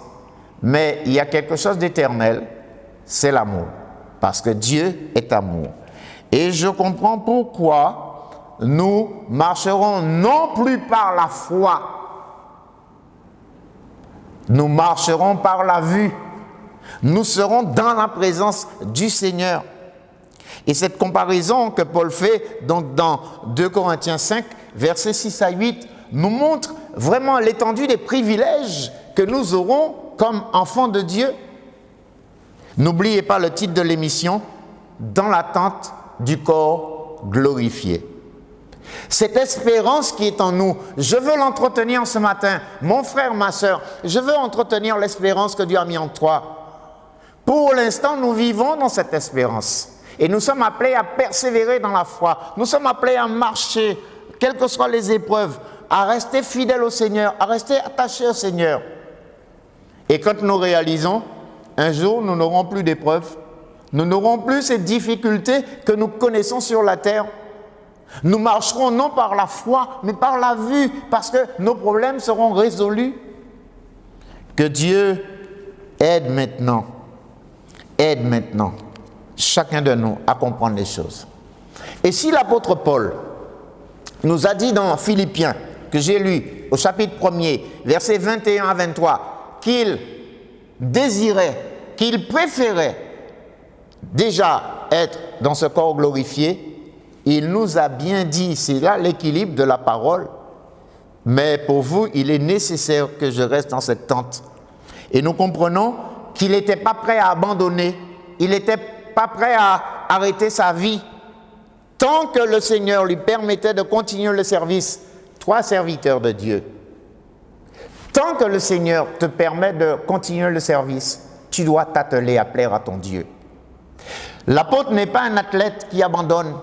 mais il y a quelque chose d'éternel, c'est l'amour, parce que Dieu est amour. Et je comprends pourquoi nous marcherons non plus par la foi, nous marcherons par la vue. Nous serons dans la présence du Seigneur. Et cette comparaison que Paul fait donc dans 2 Corinthiens 5, versets 6 à 8, nous montre vraiment l'étendue des privilèges que nous aurons comme enfants de Dieu. N'oubliez pas le titre de l'émission, « Dans l'attente du corps glorifié ». Cette espérance qui est en nous, je veux l'entretenir ce matin. Mon frère, ma soeur, je veux entretenir l'espérance que Dieu a mis en toi. Pour l'instant, nous vivons dans cette espérance. Et nous sommes appelés à persévérer dans la foi. Nous sommes appelés à marcher, quelles que soient les épreuves, à rester fidèles au Seigneur, à rester attachés au Seigneur. Et quand nous réalisons, un jour, nous n'aurons plus d'épreuves. Nous n'aurons plus ces difficultés que nous connaissons sur la terre. Nous marcherons non par la foi, mais par la vue, parce que nos problèmes seront résolus. Que Dieu aide maintenant chacun de nous à comprendre les choses. Et si l'apôtre Paul nous a dit dans Philippiens, que j'ai lu au chapitre 1er, versets 21 à 23, qu'il désirait, qu'il préférait déjà être dans ce corps glorifié, il nous a bien dit, c'est là l'équilibre de la parole, mais pour vous, il est nécessaire que je reste dans cette tente. Et nous comprenons qu'il n'était pas prêt à abandonner, il n'était pas prêt à arrêter sa vie, tant que le Seigneur lui permettait de continuer le service. Toi, serviteur de Dieu, tant que le Seigneur te permet de continuer le service, tu dois t'atteler à plaire à ton Dieu. L'apôtre n'est pas un athlète qui abandonne.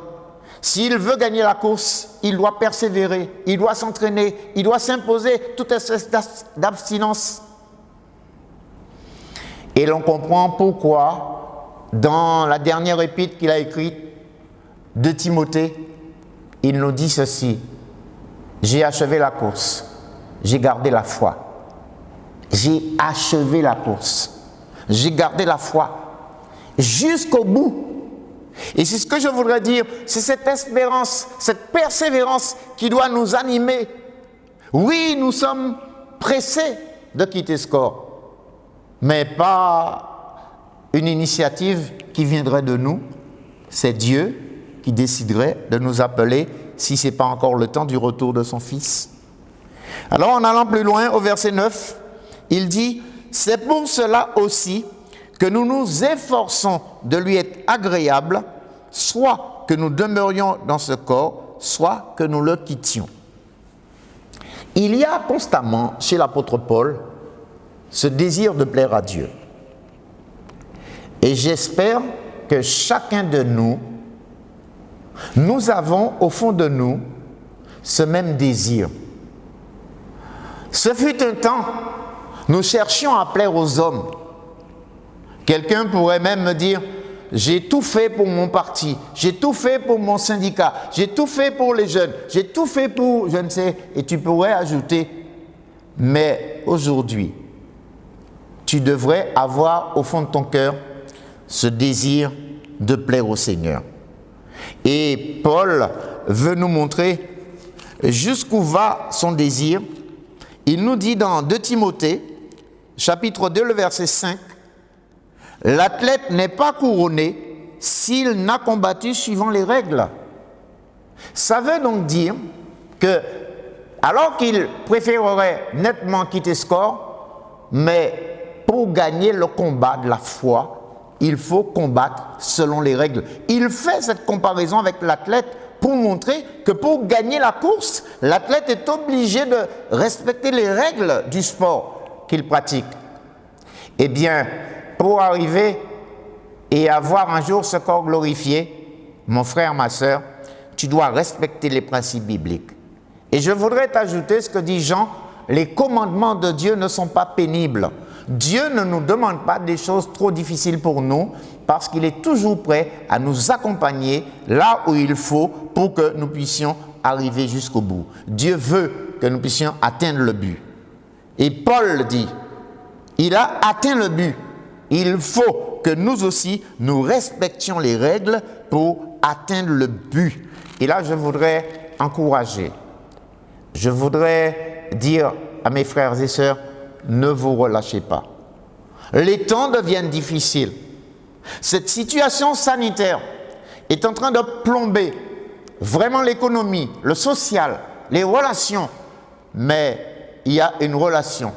S'il veut gagner la course, il doit persévérer, il doit s'entraîner, il doit s'imposer toute espèce d'abstinence. Et l'on comprend pourquoi, dans la dernière épître qu'il a écrite de Timothée, il nous dit ceci: j'ai achevé la course, j'ai gardé la foi. J'ai achevé la course, j'ai gardé la foi jusqu'au bout. Et c'est ce que je voudrais dire, c'est cette espérance, cette persévérance qui doit nous animer. Oui, nous sommes pressés de quitter ce corps, mais pas une initiative qui viendrait de nous. C'est Dieu qui déciderait de nous appeler si ce n'est pas encore le temps du retour de son Fils. Alors en allant plus loin, au verset 9, il dit « C'est pour cela aussi que nous nous efforçons de lui être agréables, soit que nous demeurions dans ce corps, soit que nous le quittions. » Il y a constamment chez l'apôtre Paul ce désir de plaire à Dieu. Et j'espère que chacun de nous, nous avons au fond de nous ce même désir. Ce fut un temps, nous cherchions à plaire aux hommes. Quelqu'un pourrait même me dire, j'ai tout fait pour mon parti, j'ai tout fait pour mon syndicat, j'ai tout fait pour les jeunes, j'ai tout fait pour, je ne sais, et tu pourrais ajouter, mais aujourd'hui, tu devrais avoir au fond de ton cœur ce désir de plaire au Seigneur. Et Paul veut nous montrer jusqu'où va son désir. Il nous dit dans 2 Timothée, chapitre 2, le verset 5, « L'athlète n'est pas couronné s'il n'a combattu suivant les règles. » Ça veut donc dire que, alors qu'il préférerait nettement quitter ce corps, mais pour gagner le combat de la foi, il faut combattre selon les règles. Il fait cette comparaison avec l'athlète pour montrer que pour gagner la course, l'athlète est obligé de respecter les règles du sport qu'il pratique. Eh bien, pour arriver et avoir un jour ce corps glorifié, mon frère, ma sœur, tu dois respecter les principes bibliques. Et je voudrais t'ajouter ce que dit Jean, les commandements de Dieu ne sont pas pénibles. Dieu ne nous demande pas des choses trop difficiles pour nous parce qu'il est toujours prêt à nous accompagner là où il faut pour que nous puissions arriver jusqu'au bout. Dieu veut que nous puissions atteindre le but. Et Paul dit, il a atteint le but. Il faut que nous aussi, nous respections les règles pour atteindre le but. Et là, je voudrais encourager. Je voudrais dire à mes frères et sœurs, ne vous relâchez pas. Les temps deviennent difficiles. Cette situation sanitaire est en train de plomber vraiment l'économie, le social, les relations. Mais il y a une relation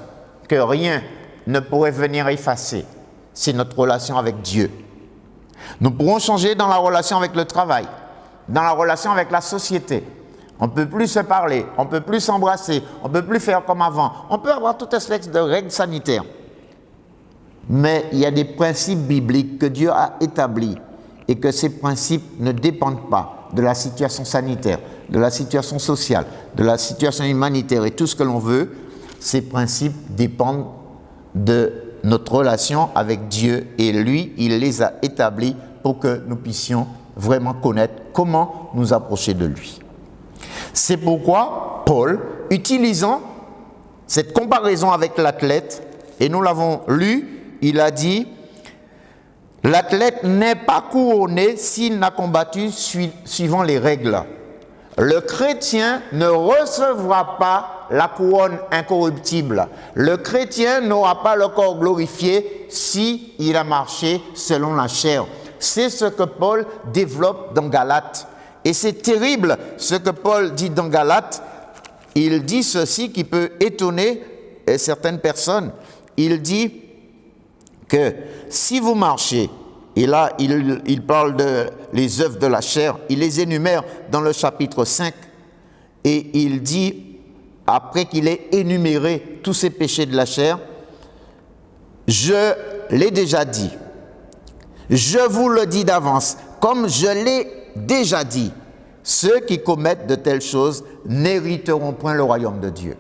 que rien ne pourrait venir effacer. C'est notre relation avec Dieu. Nous pourrons changer dans la relation avec le travail, dans la relation avec la société. On ne peut plus se parler, on ne peut plus s'embrasser, on ne peut plus faire comme avant. On peut avoir toute espèce de règles sanitaires. Mais il y a des principes bibliques que Dieu a établis et que ces principes ne dépendent pas de la situation sanitaire, de la situation sociale, de la situation humanitaire et tout ce que l'on veut. Ces principes dépendent de notre relation avec Dieu et lui, il les a établis pour que nous puissions vraiment connaître comment nous approcher de lui. C'est pourquoi Paul, utilisant cette comparaison avec l'athlète, et nous l'avons lu, il a dit « L'athlète n'est pas couronné s'il n'a combattu suivant les règles. Le chrétien ne recevra pas la couronne incorruptible. Le chrétien n'aura pas le corps glorifié s'il a marché selon la chair. C'est ce que Paul développe dans Galates. Et c'est terrible ce que Paul dit dans Galates. Il dit ceci qui peut étonner certaines personnes. Il dit que si vous marchez, et là il parle de les œuvres de la chair, il les énumère dans le chapitre 5, et il dit, après qu'il ait énuméré tous ces péchés de la chair, je l'ai déjà dit, je vous le dis d'avance, comme je l'ai déjà dit, ceux qui commettent de telles choses n'hériteront point le royaume de Dieu.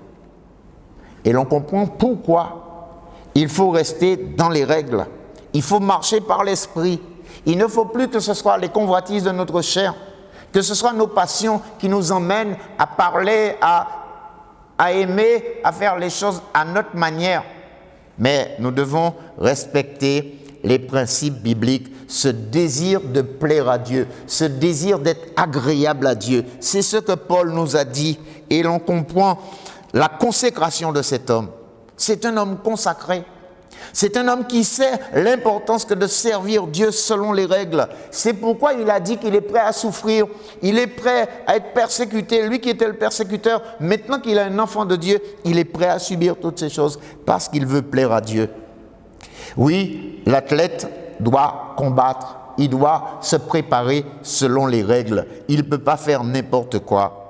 Et l'on comprend pourquoi il faut rester dans les règles, il faut marcher par l'esprit. Il ne faut plus que ce soit les convoitises de notre chair, que ce soit nos passions qui nous emmènent à parler, à aimer, à faire les choses à notre manière. Mais nous devons respecter les principes bibliques, ce désir de plaire à Dieu, ce désir d'être agréable à Dieu. C'est ce que Paul nous a dit et l'on comprend la consécration de cet homme. C'est un homme consacré. C'est un homme qui sait l'importance que de servir Dieu selon les règles. C'est pourquoi il a dit qu'il est prêt à souffrir, il est prêt à être persécuté. Lui qui était le persécuteur, maintenant qu'il est un enfant de Dieu, il est prêt à subir toutes ces choses parce qu'il veut plaire à Dieu. Oui, l'athlète doit combattre, il doit se préparer selon les règles. Il ne peut pas faire n'importe quoi.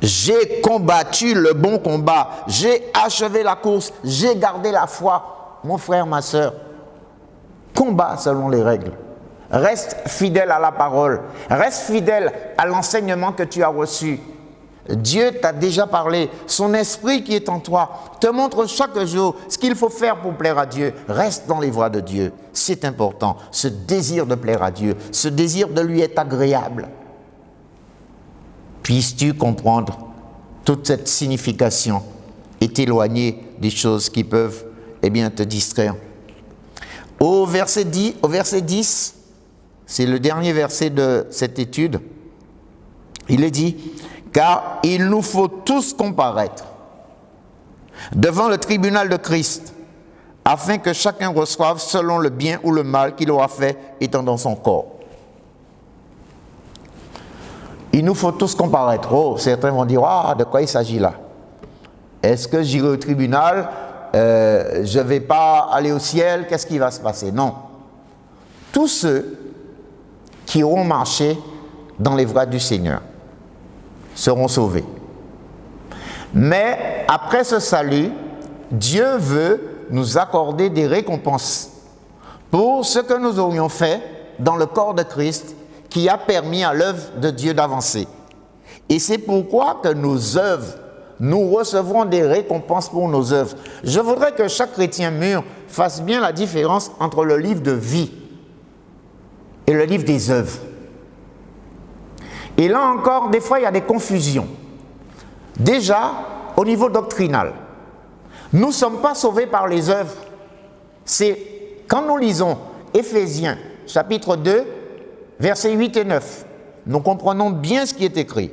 J'ai combattu le bon combat, j'ai achevé la course, j'ai gardé la foi. Mon frère, ma soeur, combat selon les règles. Reste fidèle à la parole, reste fidèle à l'enseignement que tu as reçu. Dieu t'a déjà parlé, son esprit qui est en toi te montre chaque jour ce qu'il faut faire pour plaire à Dieu. Reste dans les voies de Dieu, c'est important, ce désir de plaire à Dieu, ce désir de lui être agréable. Puisses-tu comprendre toute cette signification et t'éloigner des choses qui peuvent te distraire. Au verset 10, c'est le dernier verset de cette étude, il est dit « Car il nous faut tous comparaître devant le tribunal de Christ, afin que chacun reçoive selon le bien ou le mal qu'il aura fait étant dans son corps. » Il nous faut tous comparaître. Oh, certains vont dire, de quoi il s'agit là? Est-ce que j'irai au tribunal? Je ne vais pas aller au ciel? Qu'est-ce qui va se passer? Non. Tous ceux qui auront marché dans les voies du Seigneur seront sauvés. Mais après ce salut, Dieu veut nous accorder des récompenses pour ce que nous aurions fait dans le corps de Christ, qui a permis à l'œuvre de Dieu d'avancer. Et c'est pourquoi que nos œuvres, nous recevrons des récompenses pour nos œuvres. Je voudrais que chaque chrétien mûr fasse bien la différence entre le livre de vie et le livre des œuvres. Et là encore, des fois, il y a des confusions. Déjà, au niveau doctrinal, nous ne sommes pas sauvés par les œuvres. C'est quand nous lisons Éphésiens, chapitre 2, versets 8 et 9, nous comprenons bien ce qui est écrit.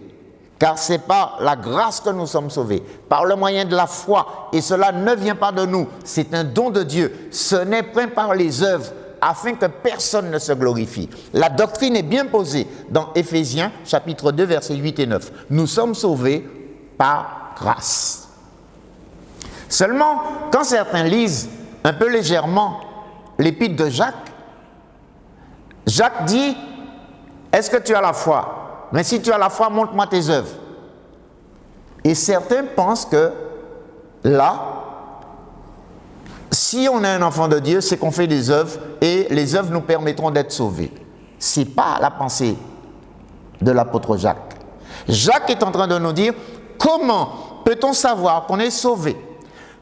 Car c'est par la grâce que nous sommes sauvés, par le moyen de la foi, et cela ne vient pas de nous, c'est un don de Dieu. Ce n'est point par les œuvres, afin que personne ne se glorifie. La doctrine est bien posée dans Éphésiens, chapitre 2, versets 8 et 9. Nous sommes sauvés par grâce. Seulement, quand certains lisent un peu légèrement l'épître de Jacques, Jacques dit, est-ce que tu as la foi? Mais si tu as la foi, montre-moi tes œuvres. Et certains pensent que là, si on est un enfant de Dieu, c'est qu'on fait des œuvres et les œuvres nous permettront d'être sauvés. Ce n'est pas la pensée de l'apôtre Jacques. Jacques est en train de nous dire, comment peut-on savoir qu'on est sauvé,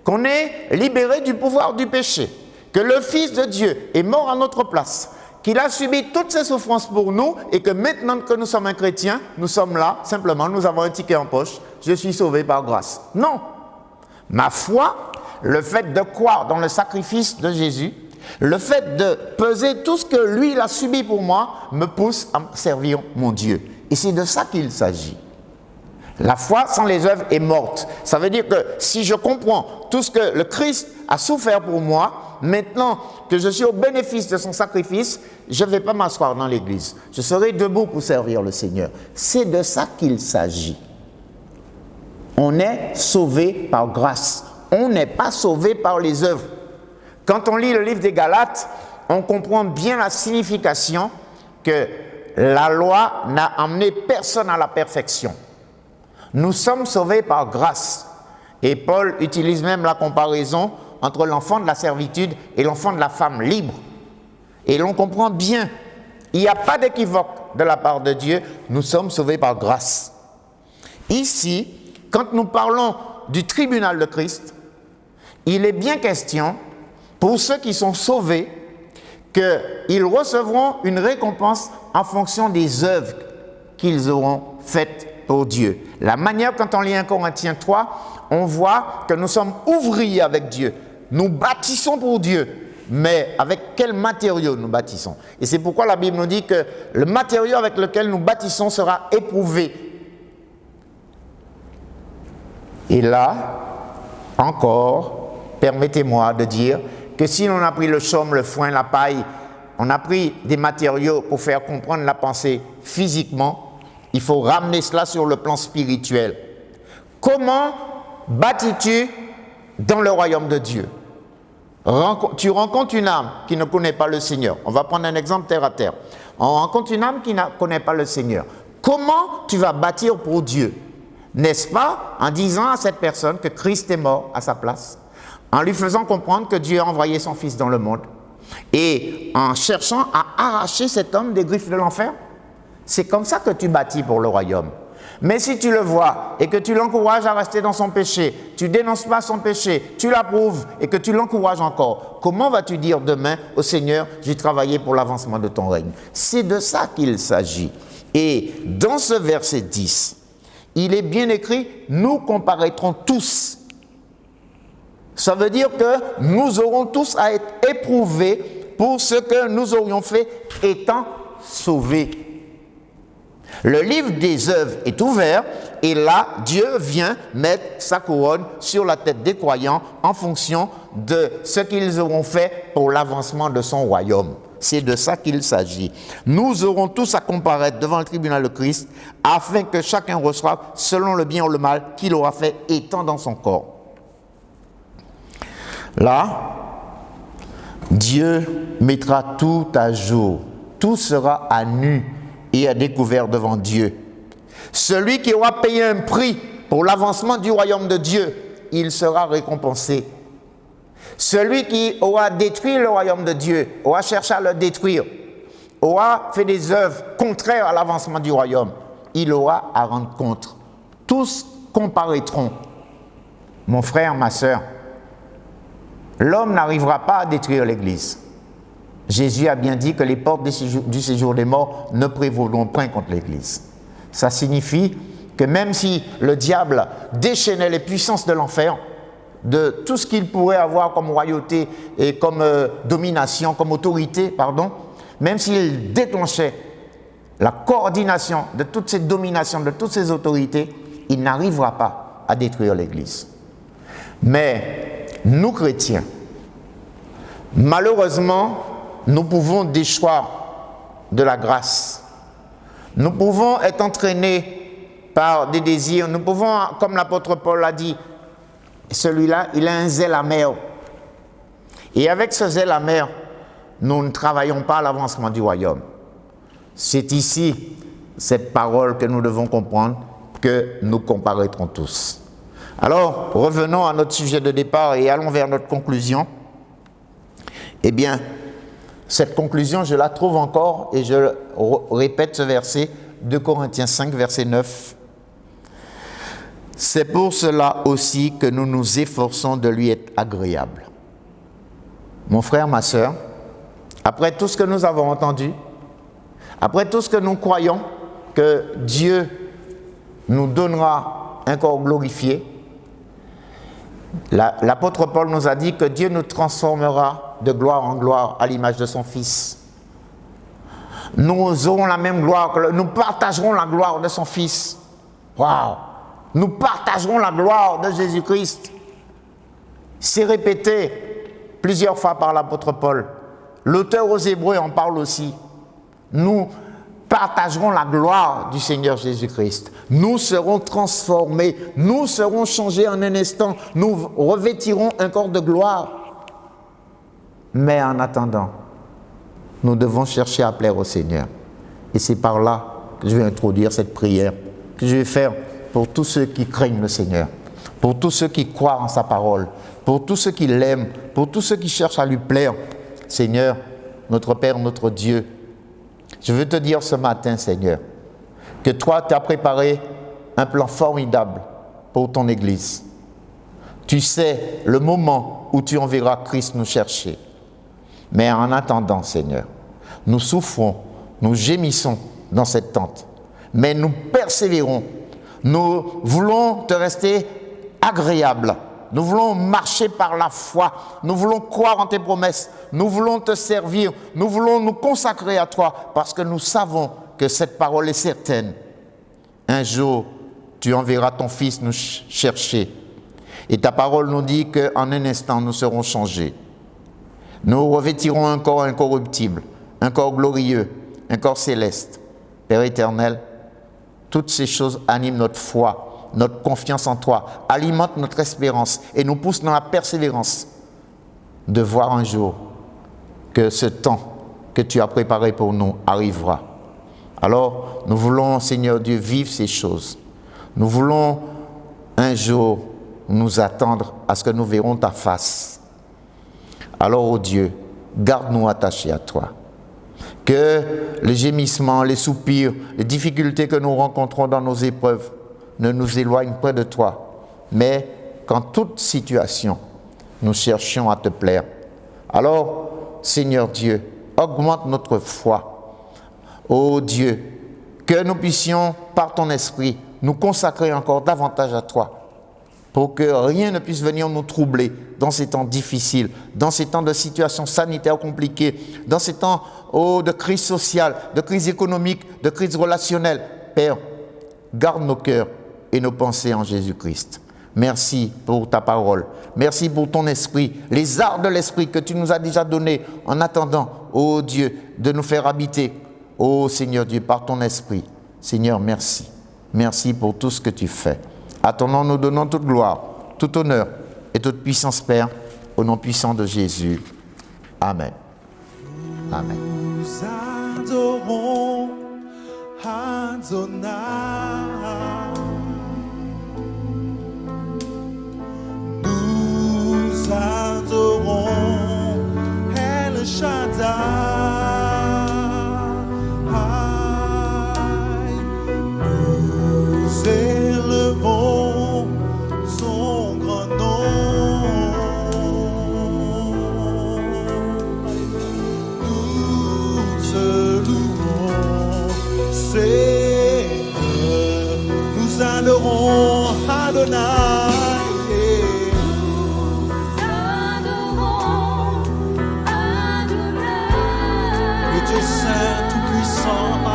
qu'on est libéré du pouvoir du péché, que le Fils de Dieu est mort à notre place, qu'il a subi toutes ces souffrances pour nous et que maintenant que nous sommes un chrétien, nous sommes là, simplement, nous avons un ticket en poche, je suis sauvé par grâce. Non. Ma foi, le fait de croire dans le sacrifice de Jésus, le fait de peser tout ce que lui il a subi pour moi, me pousse à servir mon Dieu. Et c'est de ça qu'il s'agit. La foi sans les œuvres est morte. Ça veut dire que si je comprends tout ce que le Christ a souffert pour moi, Maintenant que je suis au bénéfice de son sacrifice, je ne vais pas m'asseoir dans l'église. Je serai debout pour servir le Seigneur. C'est de ça qu'il s'agit. On est sauvé par grâce. On n'est pas sauvé par les œuvres. Quand on lit le livre des Galates, on comprend bien la signification que la loi n'a amené personne à la perfection. Nous sommes sauvés par grâce. Et Paul utilise même la comparaison entre l'enfant de la servitude et l'enfant de la femme libre. Et l'on comprend bien, il n'y a pas d'équivoque de la part de Dieu, nous sommes sauvés par grâce. Ici, quand nous parlons du tribunal de Christ, il est bien question, pour ceux qui sont sauvés, qu'ils recevront une récompense en fonction des œuvres qu'ils auront faites pour Dieu. La manière, quand on lit 1 Corinthiens 3, on voit que nous sommes ouvriers avec Dieu. Nous bâtissons pour Dieu, mais avec quel matériau nous bâtissons? Et c'est pourquoi la Bible nous dit que le matériau avec lequel nous bâtissons sera éprouvé. Et là, encore, permettez-moi de dire que si l'on a pris le chaume, le foin, la paille, on a pris des matériaux pour faire comprendre la pensée physiquement, il faut ramener cela sur le plan spirituel. Comment bâtis-tu dans le royaume de Dieu? Tu rencontres une âme qui ne connaît pas le Seigneur. On va prendre un exemple terre à terre. On rencontre une âme qui ne connaît pas le Seigneur. Comment tu vas bâtir pour Dieu? N'est-ce pas en disant à cette personne que Christ est mort à sa place, en lui faisant comprendre que Dieu a envoyé son Fils dans le monde et en cherchant à arracher cet homme des griffes de l'enfer? C'est comme ça que tu bâtis pour le royaume. Mais si tu le vois et que tu l'encourages à rester dans son péché, tu dénonces pas son péché, tu l'approuves et que tu l'encourages encore, comment vas-tu dire demain au Seigneur, j'ai travaillé pour l'avancement de ton règne? C'est de ça qu'il s'agit. Et dans ce verset 10, il est bien écrit, nous comparaîtrons tous. Ça veut dire que nous aurons tous à être éprouvés pour ce que nous aurions fait étant sauvés. Le livre des œuvres est ouvert et là, Dieu vient mettre sa couronne sur la tête des croyants en fonction de ce qu'ils auront fait pour l'avancement de son royaume. C'est de ça qu'il s'agit. Nous aurons tous à comparaître devant le tribunal de Christ afin que chacun reçoive selon le bien ou le mal qu'il aura fait étant dans son corps. Là, Dieu mettra tout à jour. Tout sera à nu et à découvert devant Dieu. Celui qui aura payé un prix pour l'avancement du royaume de Dieu, il sera récompensé. Celui qui aura détruit le royaume de Dieu, aura cherché à le détruire, aura fait des œuvres contraires à l'avancement du royaume, il aura à rendre compte. Tous comparaîtront. Mon frère, ma sœur, l'homme n'arrivera pas à détruire l'Église. Jésus a bien dit que les portes du séjour des morts ne prévaudront point contre l'Église. Ça signifie que même si le diable déchaînait les puissances de l'enfer, de tout ce qu'il pourrait avoir comme royauté et comme domination, comme autorité, même s'il déclenchait la coordination de toutes ces dominations, de toutes ces autorités, il n'arrivera pas à détruire l'Église. Mais nous, chrétiens, malheureusement, nous pouvons déchoir de la grâce. Nous pouvons être entraînés par des désirs. Nous pouvons, comme l'apôtre Paul l'a dit, celui-là, il a un zèle amer. Et avec ce zèle amer, nous ne travaillons pas à l'avancement du royaume. C'est ici, cette parole que nous devons comprendre, que nous comparaîtrons tous. Alors, revenons à notre sujet de départ et allons vers notre conclusion. Eh bien, cette conclusion, je la trouve encore, et je répète ce verset, 2 Corinthiens 5, verset 9. C'est pour cela aussi que nous nous efforçons de lui être agréable. Mon frère, ma sœur, après tout ce que nous avons entendu, après tout ce que nous croyons que Dieu nous donnera un corps glorifié, l'apôtre Paul nous a dit que Dieu nous transformera de gloire en gloire à l'image de son Fils. Nous aurons la même gloire, nous partagerons la gloire de son Fils. Waouh! Nous partagerons la gloire de Jésus-Christ. C'est répété plusieurs fois par l'apôtre Paul. L'auteur aux Hébreux en parle aussi. Nous partagerons la gloire du Seigneur Jésus-Christ. Nous serons transformés, nous serons changés en un instant, nous revêtirons un corps de gloire. Mais en attendant, nous devons chercher à plaire au Seigneur. Et c'est par là que je vais introduire cette prière, que je vais faire pour tous ceux qui craignent le Seigneur, pour tous ceux qui croient en sa parole, pour tous ceux qui l'aiment, pour tous ceux qui cherchent à lui plaire. Seigneur, notre Père, notre Dieu, je veux te dire ce matin, Seigneur, que toi, tu as préparé un plan formidable pour ton Église. Tu sais le moment où tu enverras Christ nous chercher. Mais en attendant, Seigneur, nous souffrons, nous gémissons dans cette tente. Mais nous persévérons. Nous voulons te rester agréable. Nous voulons marcher par la foi. Nous voulons croire en tes promesses. Nous voulons te servir. Nous voulons nous consacrer à toi parce que nous savons que cette parole est certaine. Un jour, tu enverras ton Fils nous chercher. Et ta parole nous dit qu'en un instant, nous serons changés. Nous revêtirons un corps incorruptible, un corps glorieux, un corps céleste. Père éternel, toutes ces choses animent notre foi. Notre confiance en toi alimente notre espérance et nous pousse dans la persévérance de voir un jour que ce temps que tu as préparé pour nous arrivera. Alors, nous voulons, Seigneur Dieu, vivre ces choses. Nous voulons un jour nous attendre à ce que nous verrons ta face. Alors, ô Dieu, garde-nous attachés à toi. Que les gémissements, les soupirs, les difficultés que nous rencontrons dans nos épreuves ne nous éloigne pas de toi, mais qu'en toute situation, nous cherchions à te plaire. Alors, Seigneur Dieu, augmente notre foi. Ô Dieu, que nous puissions, par ton esprit, nous consacrer encore davantage à toi, pour que rien ne puisse venir nous troubler dans ces temps difficiles, dans ces temps de situations sanitaires compliquées, dans ces temps de crise sociale, de crise économique, de crise relationnelle. Père, garde nos cœurs et nos pensées en Jésus-Christ. Merci pour ta parole. Merci pour ton esprit, les arts de l'esprit que tu nous as déjà donnés en attendant, ô Dieu, de nous faire habiter. Ô Seigneur Dieu, par ton esprit. Seigneur, merci. Merci pour tout ce que tu fais. À ton nom, nous donnons toute gloire, tout honneur et toute puissance, Père, au nom puissant de Jésus. Amen. Amen. Nous adorons Adonai. Nous adorons El Shaddai. Nous élevons son grand nom. Nous te louons, Seigneur. Nous adorons Adonai.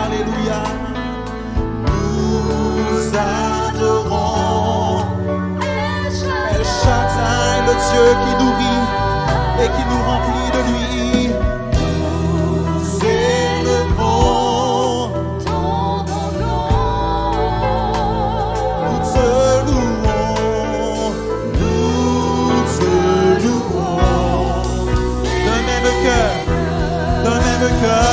Alléluia, nous adorons El Shaddai, le Dieu qui nourrit et qui nous remplit de lui. Nous élevons ton nom, nous te louons, d'un même cœur, d'un même cœur.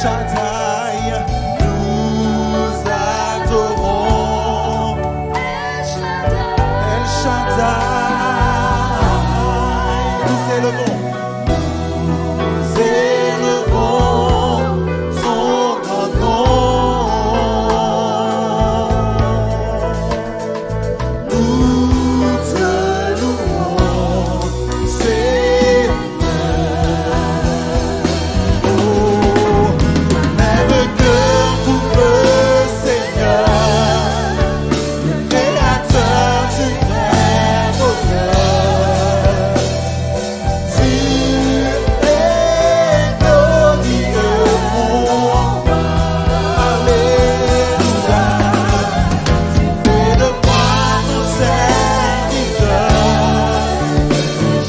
Shaddai, nous adorons élevons. Nous élevons son grand nom. Nous te louons, Seigneur. Oh, même cœur pour le Seigneur, le Créateur du même auteur. Tu es glorieux, mon roi. Alléluia. Tu fais de moi ton serviteur.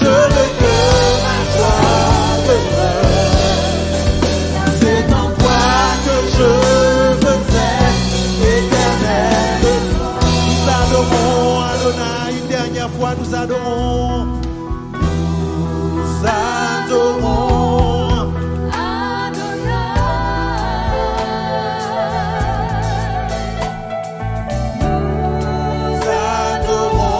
Je veux que ma joie demeure. C'est en toi que je veux être éternel. Nous adorons Adonai, une dernière fois nous adorons. Nous adorons. Nous adorons.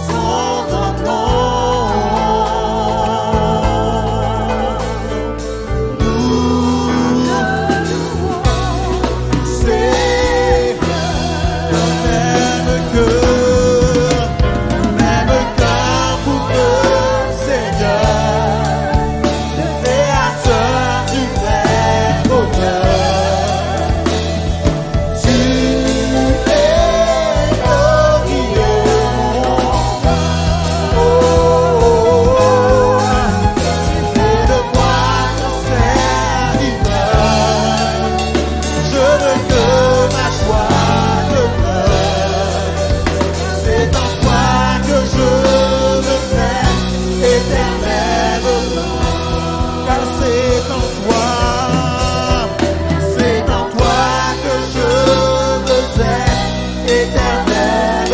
Son grand nom. C'est même cœur pour le Seigneur, le Créateur du vrai auteur. Tu es glorieux, mon roi. Oh, tu fais de moi ton serviteur. Je veux que ma joie demeure. C'est en toi que je veux être éternel. Car c'est en toi que je veux être éternel.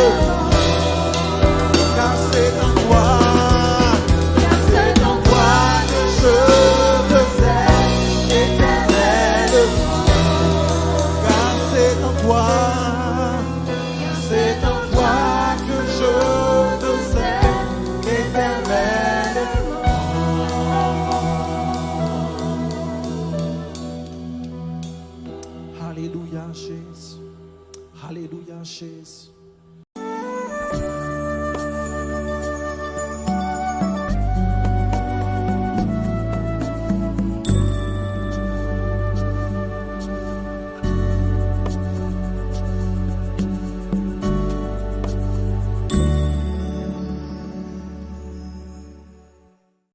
Car c'est en toi que je veux être éternel. Car c'est en toi